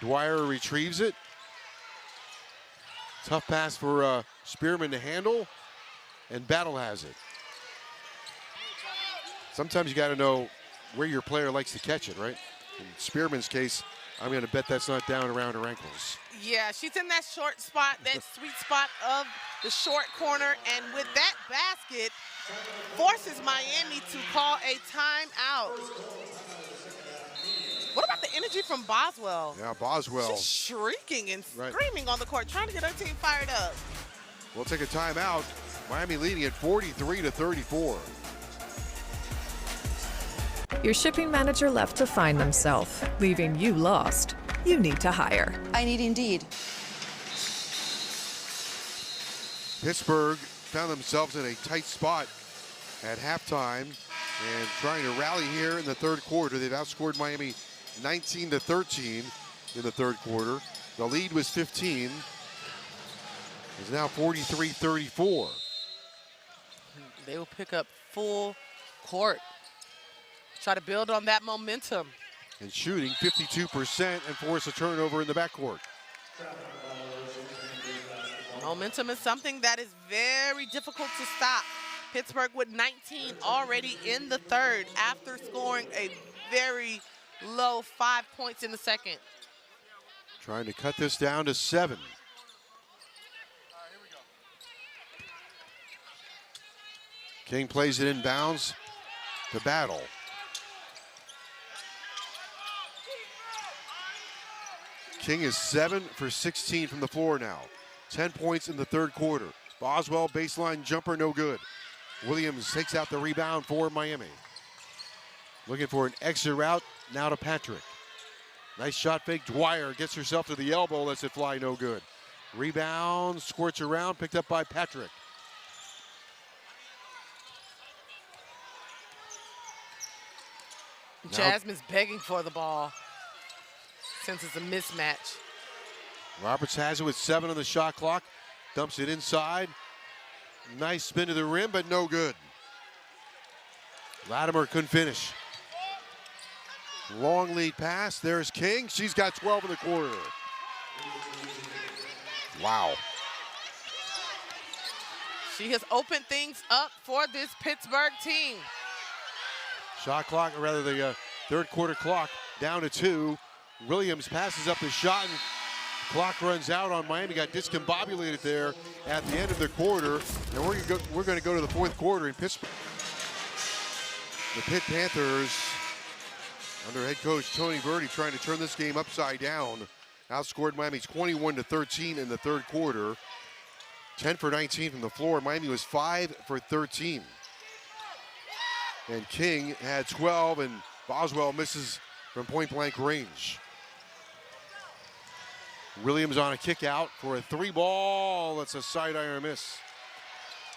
Dwyer retrieves it. Tough pass for Spearman to handle, and Battle has it. Sometimes you got to know where your player likes to catch it, right? In Spearman's case, I'm going to bet that's not down around her ankles. Yeah, she's in that short spot, that sweet spot of the short corner, and with that basket, forces Miami to call a timeout. What about the energy from Boswell? Yeah, Boswell. She's shrieking and screaming on the court, trying to get her team fired up. We'll take a timeout. Miami leading at 43-34. Your shipping manager left to find themselves, leaving you lost. You need to hire. I need Indeed. Pittsburgh found themselves in a tight spot at halftime and trying to rally here in the third quarter. They've outscored Miami 19-13 in the third quarter. The lead was 15. It's now 43-34. They will pick up full court. Try to build on that momentum. And shooting 52% and force a turnover in the backcourt. Momentum is something that is very difficult to stop. Pittsburgh with 19 already in the third after scoring a very low 5 points in the second. Trying to cut this down to 7. King plays it inbounds to Battle. King is 7 for 16 from the floor now. 10 points in the third quarter. Boswell baseline jumper, no good. Williams takes out the rebound for Miami. Looking for an exit route, now to Patrick. Nice shot fake. Dwyer gets herself to the elbow, lets it fly, no good. Rebound, squirts around, picked up by Patrick. Jasmine's begging for the ball since it's a mismatch. Roberts has it with 7 on the shot clock. Dumps it inside. Nice spin to the rim, but no good. Latimer couldn't finish. Long lead pass. There's King. She's got 12 in the quarter. Wow. She has opened things up for this Pittsburgh team. Shot clock, or rather the third quarter clock, down to 2. Williams passes up the shot, and clock runs out on Miami. Got discombobulated there at the end of the quarter. And we're going to go to the fourth quarter in Pittsburgh. The Pitt Panthers, under head coach Tony Verdi, trying to turn this game upside down. Outscored Miami 21-13 in the third quarter. 10 for 19 from the floor. Miami was 5 for 13. And King had 12, and Boswell misses from point-blank range. Williams on a kick out for a 3-ball. That's a side iron miss.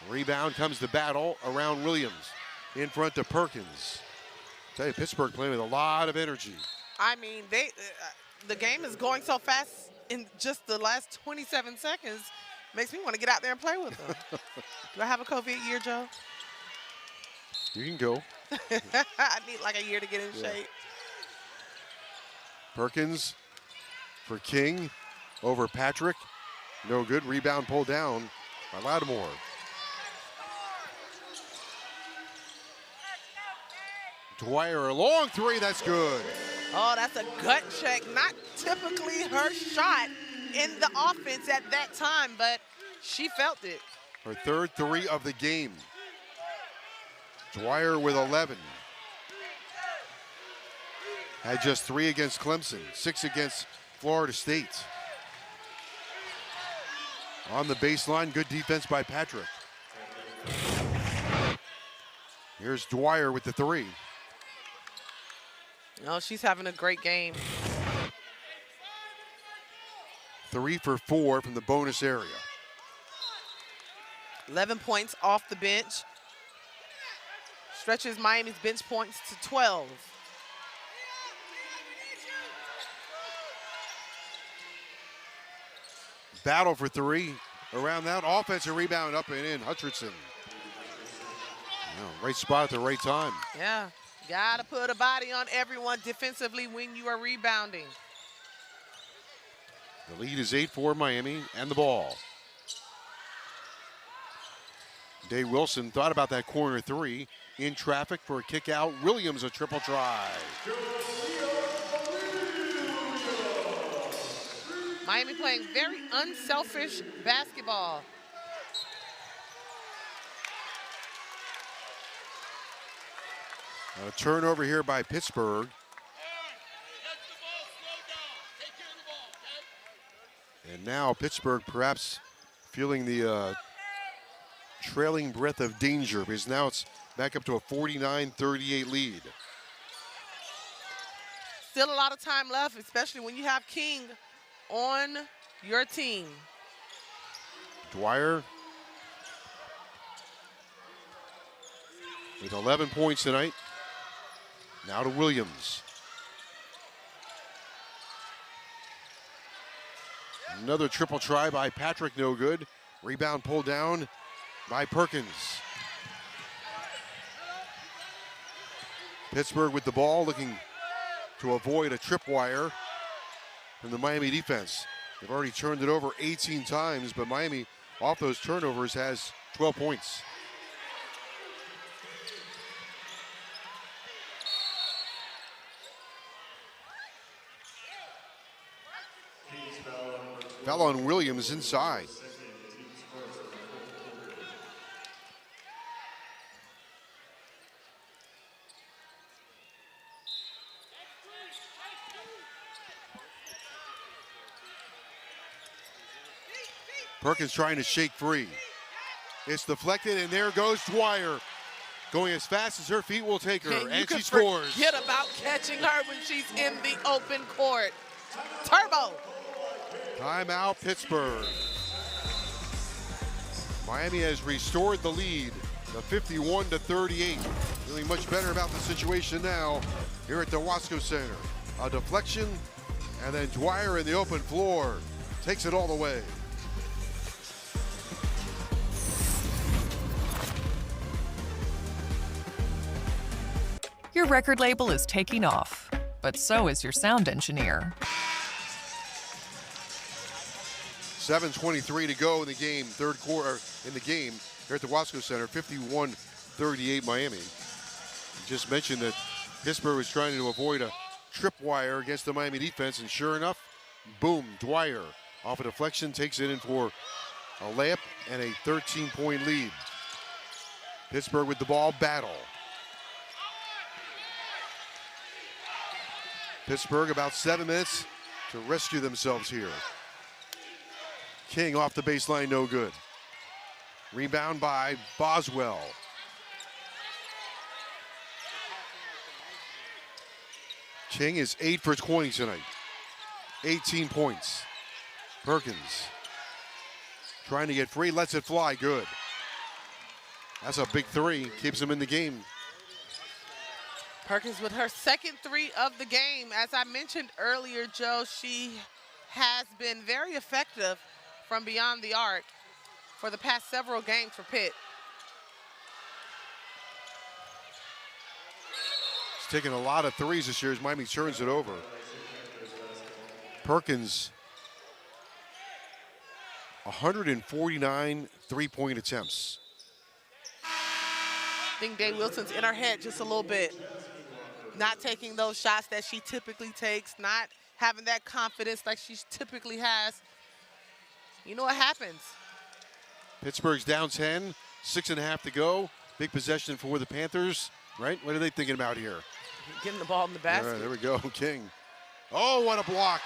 Rebound comes to Battle around Williams. In front to Perkins. Tell you, Pittsburgh playing with a lot of energy. I mean, the game is going so fast in just the last 27 seconds. Makes me want to get out there and play with them. Do I have a COVID year, Joe? You can go. I need like a year to get in shape. Perkins for King over Patrick. No good. Rebound pulled down by Lattimore. Dwyer, a long three. That's good. Oh, that's a gut check. Not typically her shot in the offense at that time, but she felt it. Her third three of the game. Dwyer with 11. Had just 3 against Clemson, 6 against Florida State. On the baseline, good defense by Patrick. Here's Dwyer with the 3. Oh, she's having a great game. 3 for 4 from the bonus area. 11 points off the bench. Stretches Miami's bench points to 12. Battle for 3. Around that, offensive rebound up and in. Hutchinson. Right spot at the right time. Yeah, gotta put a body on everyone defensively when you are rebounding. The lead is 8-4 Miami and the ball. Day Wilson thought about that corner 3. In traffic for a kick out. Williams a triple try. Miami playing very unselfish basketball. A turnover here by Pittsburgh. And now Pittsburgh perhaps feeling the trailing breath of danger, because now it's back up to a 49-38 lead. Still a lot of time left, especially when you have King on your team. Dwyer with 11 points tonight. Now to Williams. Another triple try by Patrick, no good. Rebound pulled down by Perkins. Pittsburgh with the ball, looking to avoid a tripwire from the Miami defense. They've already turned it over 18 times, but Miami, off those turnovers, has 12 points. Foul on Williams inside. Perkins trying to shake free. It's deflected, and there goes Dwyer. Going as fast as her feet will take her, and she scores. Forget about catching her when she's in the open court. Turbo. Timeout, Pittsburgh. Miami has restored the lead to 51-38. Feeling much better about the situation now here at the Wasco Center. A deflection, and then Dwyer in the open floor takes it all the way. Your record label is taking off, but so is your sound engineer. 7:23 to go in the game, third quarter in the game here at the Wasco Center, 51-38 Miami. Just mentioned that Pittsburgh was trying to avoid a tripwire against the Miami defense, and sure enough, boom, Dwyer off a deflection takes it in for a layup and a 13-point lead. Pittsburgh with the ball, battle. Pittsburgh about 7 minutes to rescue themselves here. King off the baseline, no good. Rebound by Boswell. King is 8 for 20 tonight. 18 points. Perkins trying to get free, lets it fly, good. That's a big 3, keeps him in the game. Perkins with her second 3 of the game. As I mentioned earlier, Joe, she has been very effective from beyond the arc for the past several games for Pitt. She's taken a lot of threes this year as Miami turns it over. Perkins, 149 three-point attempts. I think Day Wilson's in her head just a little bit. Not taking those shots that she typically takes, not having that confidence like she typically has. You know what happens. Pittsburgh's down 10, 6.5 to go. Big possession for the Panthers, right? What are they thinking about here? Getting the ball in the basket. All right, there we go, King. Oh, what a block.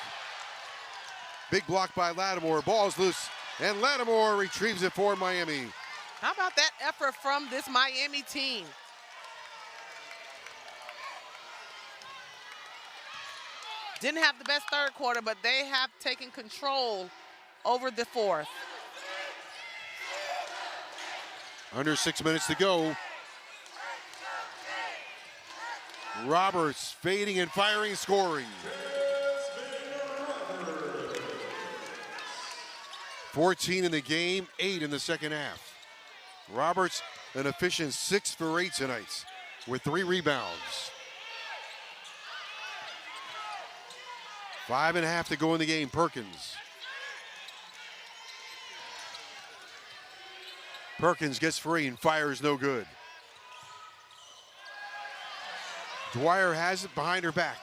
Big block by Lattimore. Ball's loose, and Lattimore retrieves it for Miami. How about that effort from this Miami team? Didn't have the best third quarter, but they have taken control over the fourth. Under 6 minutes to go. Roberts fading and firing, scoring. 14 in the game, 8 in the second half. Roberts, an efficient 6 for 8 tonight with 3 rebounds. 5.5 to go in the game. Perkins. Perkins gets free and fires no good. Dwyer has it behind her back.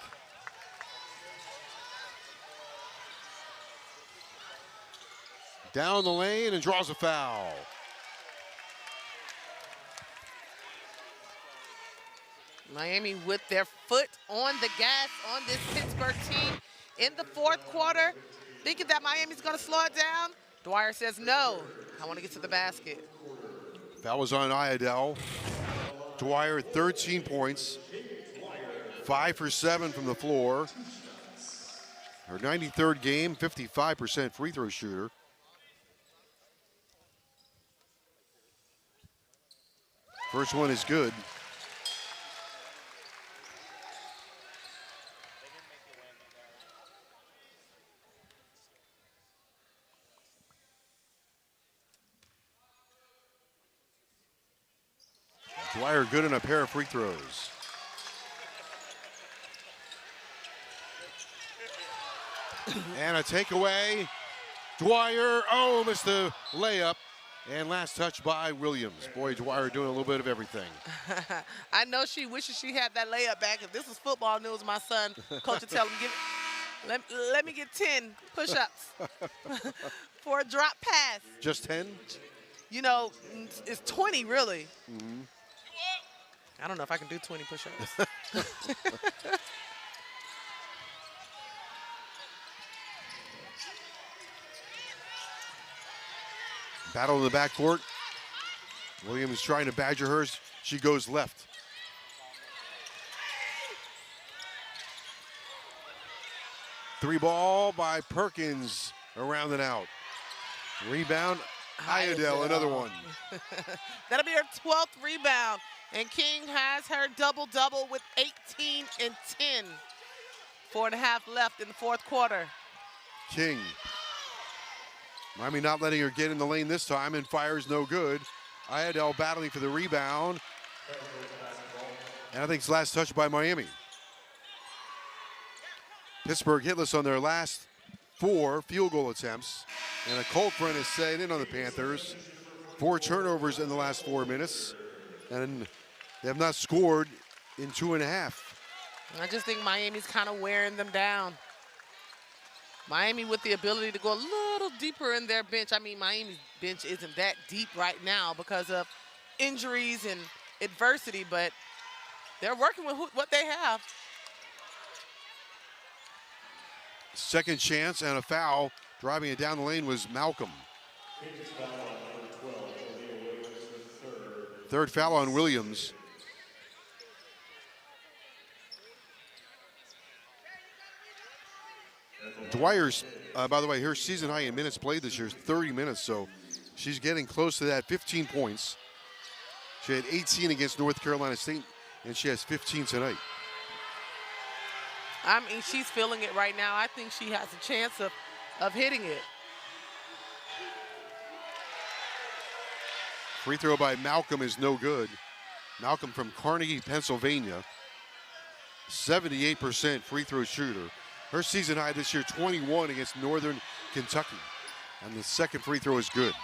Down the lane and draws a foul. Miami with their foot on the gas on this Pittsburgh team in the fourth quarter, thinking that Miami's going to slow it down. Dwyer says, no, I want to get to the basket. That was on Iadell. Dwyer, 13 points, 5 for 7 from the floor. Her 93rd game, 55% free throw shooter. First one is good. Dwyer good on a pair of free throws. And a takeaway. Dwyer, oh, missed the layup. And last touch by Williams. Boy, Dwyer doing a little bit of everything. I know she wishes she had that layup back. If this was football news, my son, coach would tell him, let me get 10 push-ups for a drop pass. Just 10? You know, it's 20, really. Mm-hmm. I don't know if I can do 20 push-ups. Battle in the backcourt. Williams trying to badger her. She goes left. Three ball by Perkins, around and out. Rebound, Iadell, another one. That'll be her 12th rebound. And King has her double-double with 18 and 10. 4.5 left in the fourth quarter. King. Miami not letting her get in the lane this time, and fires no good. Iadell battling for the rebound. And I think it's last touch by Miami. Pittsburgh hitless on their last 4 field goal attempts. And a cold front is set in on the Panthers. 4 turnovers in the last 4 minutes. And they have not scored in 2.5. I just think Miami's kind of wearing them down. Miami with the ability to go a little deeper in their bench. I mean, Miami's bench isn't that deep right now because of injuries and adversity, but they're working with what they have. Second chance and a foul. Driving it down the lane was Malcolm. Third foul on Williams. Dwyer's, by the way, her season high in minutes played this year is 30 minutes, so she's getting close to that. 15 points. She had 18 against North Carolina State and she has 15 tonight. I mean, she's feeling it right now. I think she has a chance of hitting it. Free throw by Malcolm is no good. Malcolm from Carnegie, Pennsylvania. 78% free throw shooter. Her season high this year, 21 against Northern Kentucky. And the second free throw is good.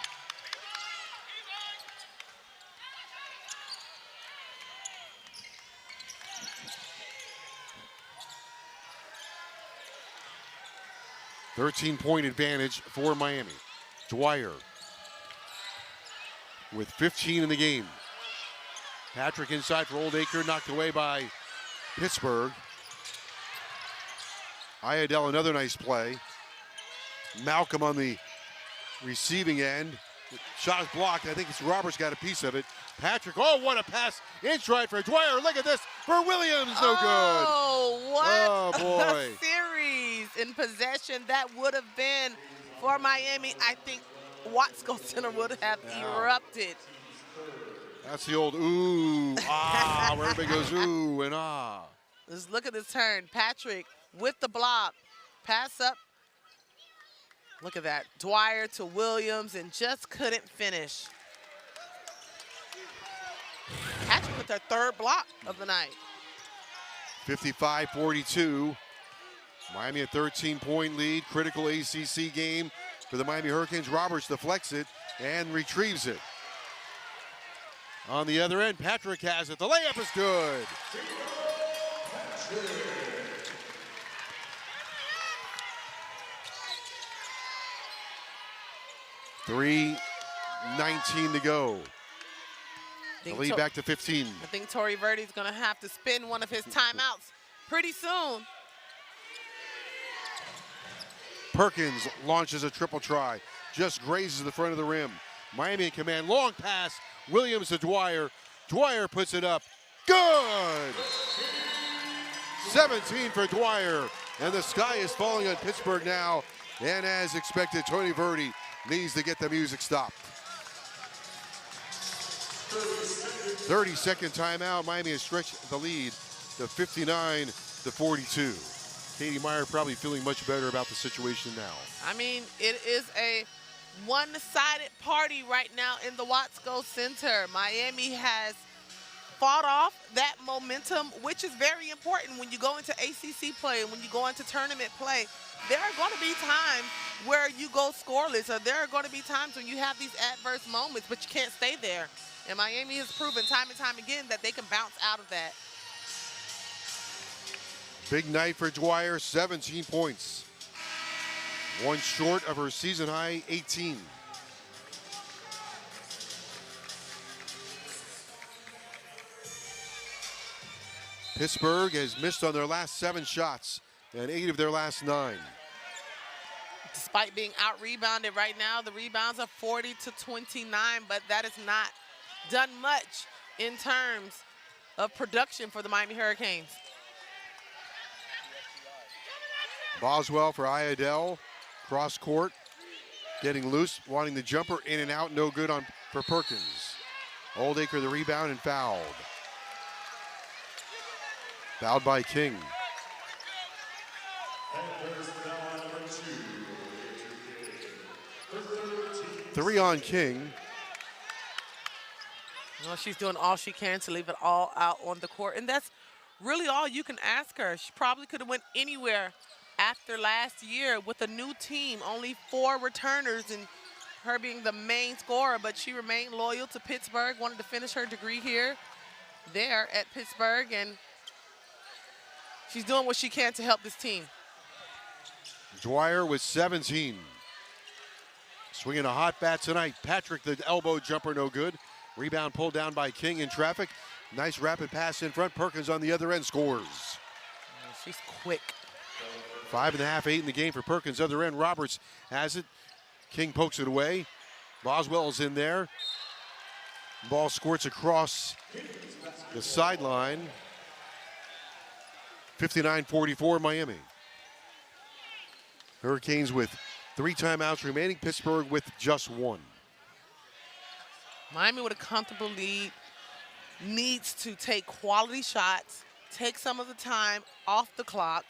.13 advantage for Miami. Dwyer with 15 in the game. Patrick inside for Oldacre, knocked away by Pittsburgh. Iredell, another nice play. Malcolm on the receiving end. Shot is blocked. I think it's Roberts got a piece of it. Patrick, oh, what a pass. In stride for Dwyer. Look at this for Williams. No good. Oh, what boy. a series in possession that would have been for Miami. I think Watsco Center would have erupted. That's the old ooh, ah, where everybody goes ooh and ah. Just look at this turn. Patrick with the block. Pass up. Look at that. Dwyer to Williams and just couldn't finish. Patrick with their third block of the night. 55-42. Miami a 13-point lead. Critical ACC game for the Miami Hurricanes. Roberts deflects it and retrieves it. On the other end, Patrick has it. The layup is good. .3:19 to go. The lead back to 15. I think Torrey Verdi's going to have to spend one of his timeouts pretty soon. Perkins launches a triple try. Just grazes the front of the rim. Miami in command. Long pass. Williams to Dwyer. Dwyer puts it up. Good! 17 for Dwyer. And the sky is falling on Pittsburgh now. And as expected, Tony Verdi needs to get the music stopped. 30-second timeout. Miami has stretched the lead to 59-42. Katie Meyer probably feeling much better about the situation now. I mean, it is a one-sided party right now in the Watsco Center. Miami has fought off that momentum, which is very important when you go into ACC play and when you go into tournament play. There are going to be times where you go scoreless, or there are going to be times when you have these adverse moments, but you can't stay there. And Miami has proven time and time again that they can bounce out of that. Big night for Dwyer, 17 points. One short of her season high, 18. Pittsburgh has missed on their last 7 shots and 8 of their last 9. Despite being out-rebounded right now, the rebounds are 40-29, but that has not done much in terms of production for the Miami Hurricanes. Boswell for Iredell, cross court, getting loose, wanting the jumper, in and out, no good for Perkins. Oldacre the rebound and fouled. Fouled by King. Three on King. Well, she's doing all she can to leave it all out on the court, and that's really all you can ask her. She probably could have went anywhere after last year with a new team, only 4 returners and her being the main scorer, but she remained loyal to Pittsburgh, wanted to finish her degree there at Pittsburgh, and she's doing what she can to help this team. Dwyer with 17. Swinging a hot bat tonight. Patrick, the elbow jumper, no good. Rebound pulled down by King in traffic. Nice rapid pass in front. Perkins on the other end scores. She's quick. 5.5, 8 in the game for Perkins. Other end, Roberts has it. King pokes it away. Boswell's in there. Ball squirts across the sideline. 59-44 Miami. Hurricanes with 3 timeouts remaining. Pittsburgh with just 1. Miami with a comfortable lead needs to take quality shots, take some of the time off the clock,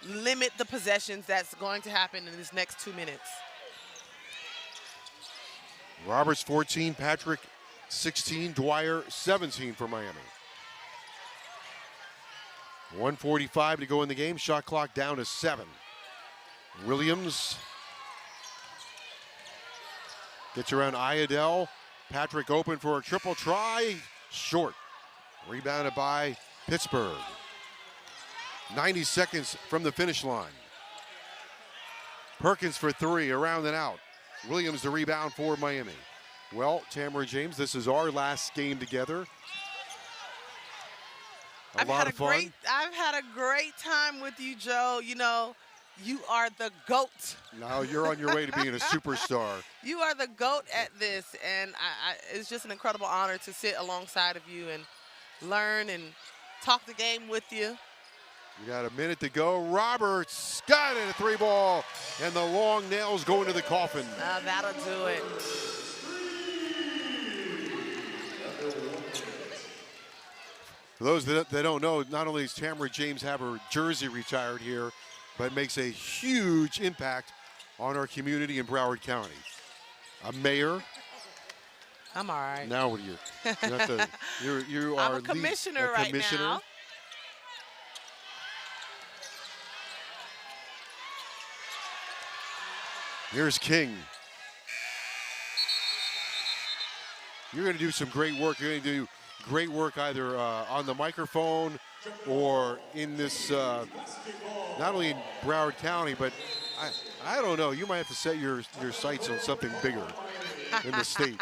limit the possessions that's going to happen in this next 2 minutes. Roberts 14, Patrick 16, Dwyer 17 for Miami. 1:45 to go in the game. Shot clock down to 7. Williams gets around Iredell. Patrick open for a triple try. Short. Rebounded by Pittsburgh. 90 seconds from the finish line. Perkins for 3, around and out. Williams the rebound for Miami. Well, Tamara James, this is our last game together. A lot of fun. I've had a great time with you, Joe. You know, you are the GOAT. Now you're on your way to being a superstar. You are the GOAT at this, and it's just an incredible honor to sit alongside of you and learn and talk the game with you. You got a minute to go. Roberts got it, a 3-ball, and the long nails go into the coffin. That'll do it. For those that don't know, not only does Tamara James have her jersey retired here, but makes a huge impact on our community in Broward County. A mayor. I'm all right. Now what are you? You are I'm a commissioner right now. Here's King. You're going to do some great work. You're going to do great work either on the microphone or in this, not only in Broward County, but I don't know. You might have to set your sights on something bigger in the state.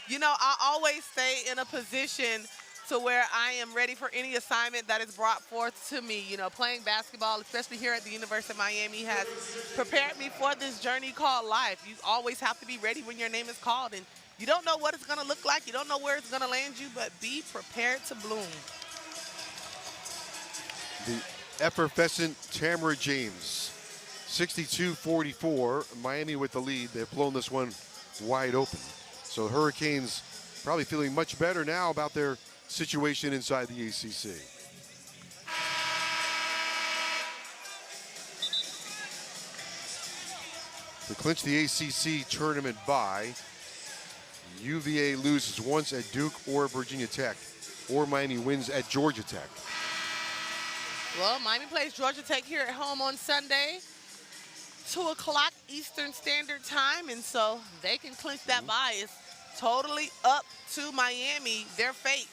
You know, I always stay in a position to where I am ready for any assignment that is brought forth to me. You know, playing basketball, especially here at the University of Miami, has prepared me for this journey called life. You always have to be ready when your name is called, and you don't know what it's going to look like. You don't know where it's going to land you, but be prepared to bloom. The effervescent Tamara James, 62-44. Miami with the lead. They've blown this one wide open. So Hurricanes probably feeling much better now about their situation inside the ACC. To clinch the ACC tournament bye, UVA loses once at Duke or Virginia Tech, or Miami wins at Georgia Tech. Well, Miami plays Georgia Tech here at home on Sunday, 2 o'clock Eastern Standard Time, and so they can clinch that bye. It's totally up to Miami, their fate.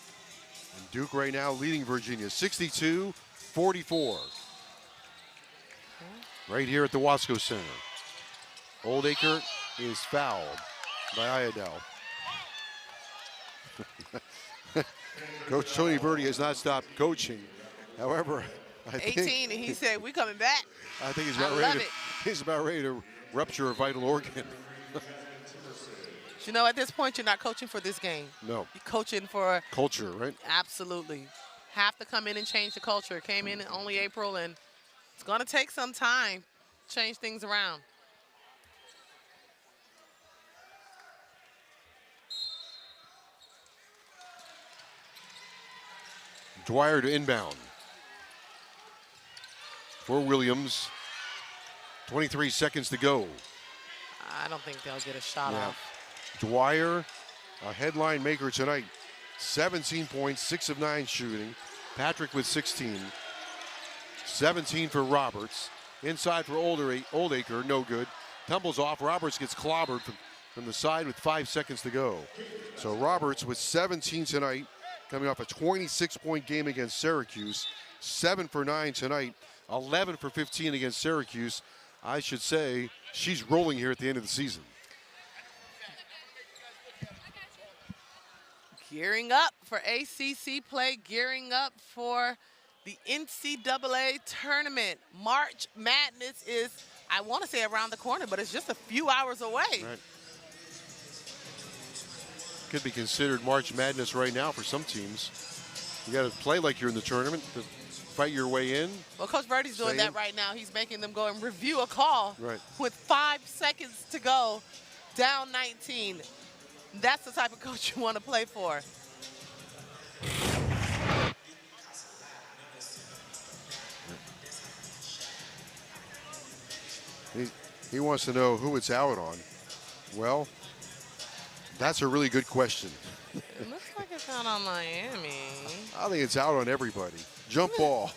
And Duke right now leading Virginia, 62-44. Right here at the Wasco Center. Oldacre is fouled by Iredell. Coach Tony Birdie has not stopped coaching. However, I think 18, and he said, "We coming back." I think he's about ready to rupture a vital organ. You know, at this point, you're not coaching for this game. No. You're coaching for culture, right? Absolutely. Have to come in and change the culture. It came in only April, and it's going to take some time to change things around. Dwyer to inbound for Williams. 23 seconds to go. I don't think they'll get a shot off. Dwyer, a headline maker tonight. 17 points, 6 of 9 shooting. Patrick with 16. 17 for Roberts. Inside for Oldacre, no good. Tumbles off. Roberts gets clobbered from the side with 5 seconds to go. So Roberts with 17 tonight, coming off a 26-point game against Syracuse. 7 for 9 tonight, 11 for 15 against Syracuse. I should say she's rolling here at the end of the season. Gearing up for ACC play, gearing up for the NCAA tournament. March Madness is, I want to say, around the corner, but it's just a few hours away. Right. Could be considered March Madness right now for some teams. You got to play like you're in the tournament to fight your way in. Well, Coach Birdie's doing that right now. He's making them go and review a call with 5 seconds to go, down 19. That's the type of coach you want to play for. He wants to know who it's out on. Well, that's a really good question. It looks like it's out on Miami. I think it's out on everybody. Jump ball.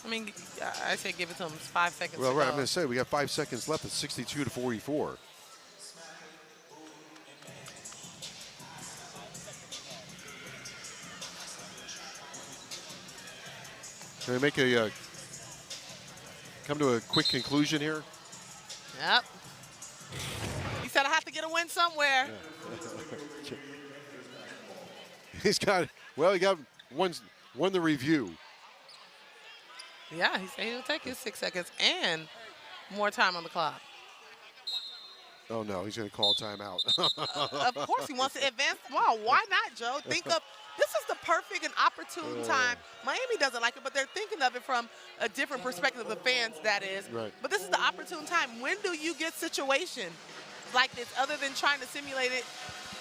I mean, I say give it to them. It's 5 seconds Well, to right, go. I'm going to say we got 5 seconds left. It's 62 to 44. Can we make a come to a quick conclusion here? Yep. He said I have to get a win somewhere. He got won the review. Yeah, he said he'll take his 6 seconds and more time on the clock. Oh no, he's going to call timeout. Of course, he wants to advance the ball. Why not, Joe? Think of this is the perfect and opportune time. Miami doesn't like it, but they're thinking of it from a different perspective, the fans, that is. Right. But this is the opportune time. When do you get situations like this other than trying to simulate it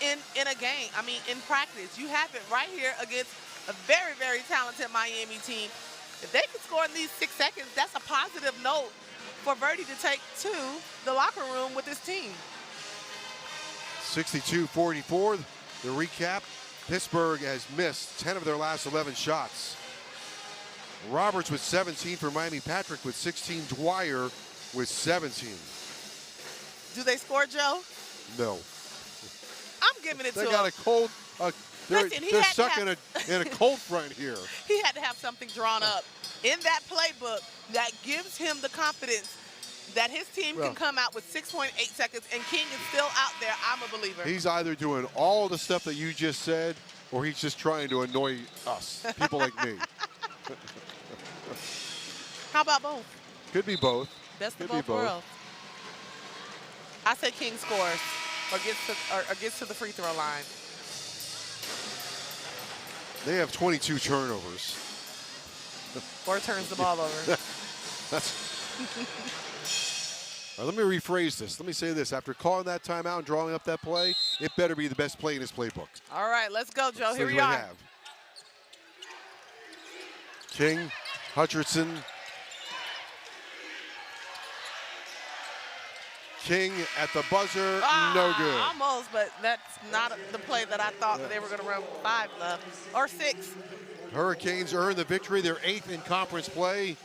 in a game? I mean, in practice. You have it right here against a very, very talented Miami team. If they can score in these 6 seconds, that's a positive note for Verdi to take to the locker room with his team. 62-44, the recap. Pittsburgh has missed 10 of their last 11 shots. Roberts with 17 for Miami, Patrick with 16, Dwyer with 17. Do they score, Joe? No. I'm giving it to They him. got a cold, they're Listen, he they're had to stuck have- in a cold front here. He had to have something drawn up in that playbook that gives him the confidence that his team Well, can come out with 6.8 seconds and King is still out there. I'm a believer. He's either doing all the stuff that you just said, or he's just trying to annoy us, people like me. How about both? Could be both. Best of Could be both worlds. I say King scores or gets to the free throw line. They have 22 turnovers. Or turns the ball over. All right, let me rephrase this. Let me say this. After calling that timeout and drawing up that play, it better be the best play in his playbook. All right, let's go, Joe. Here Here's we what are. I have. King, Hutcherson. King at the buzzer, no good. Almost, but that's not the play that I thought that they were going to run with 5 left or 6. Hurricanes earn the victory. They're 8th in conference play.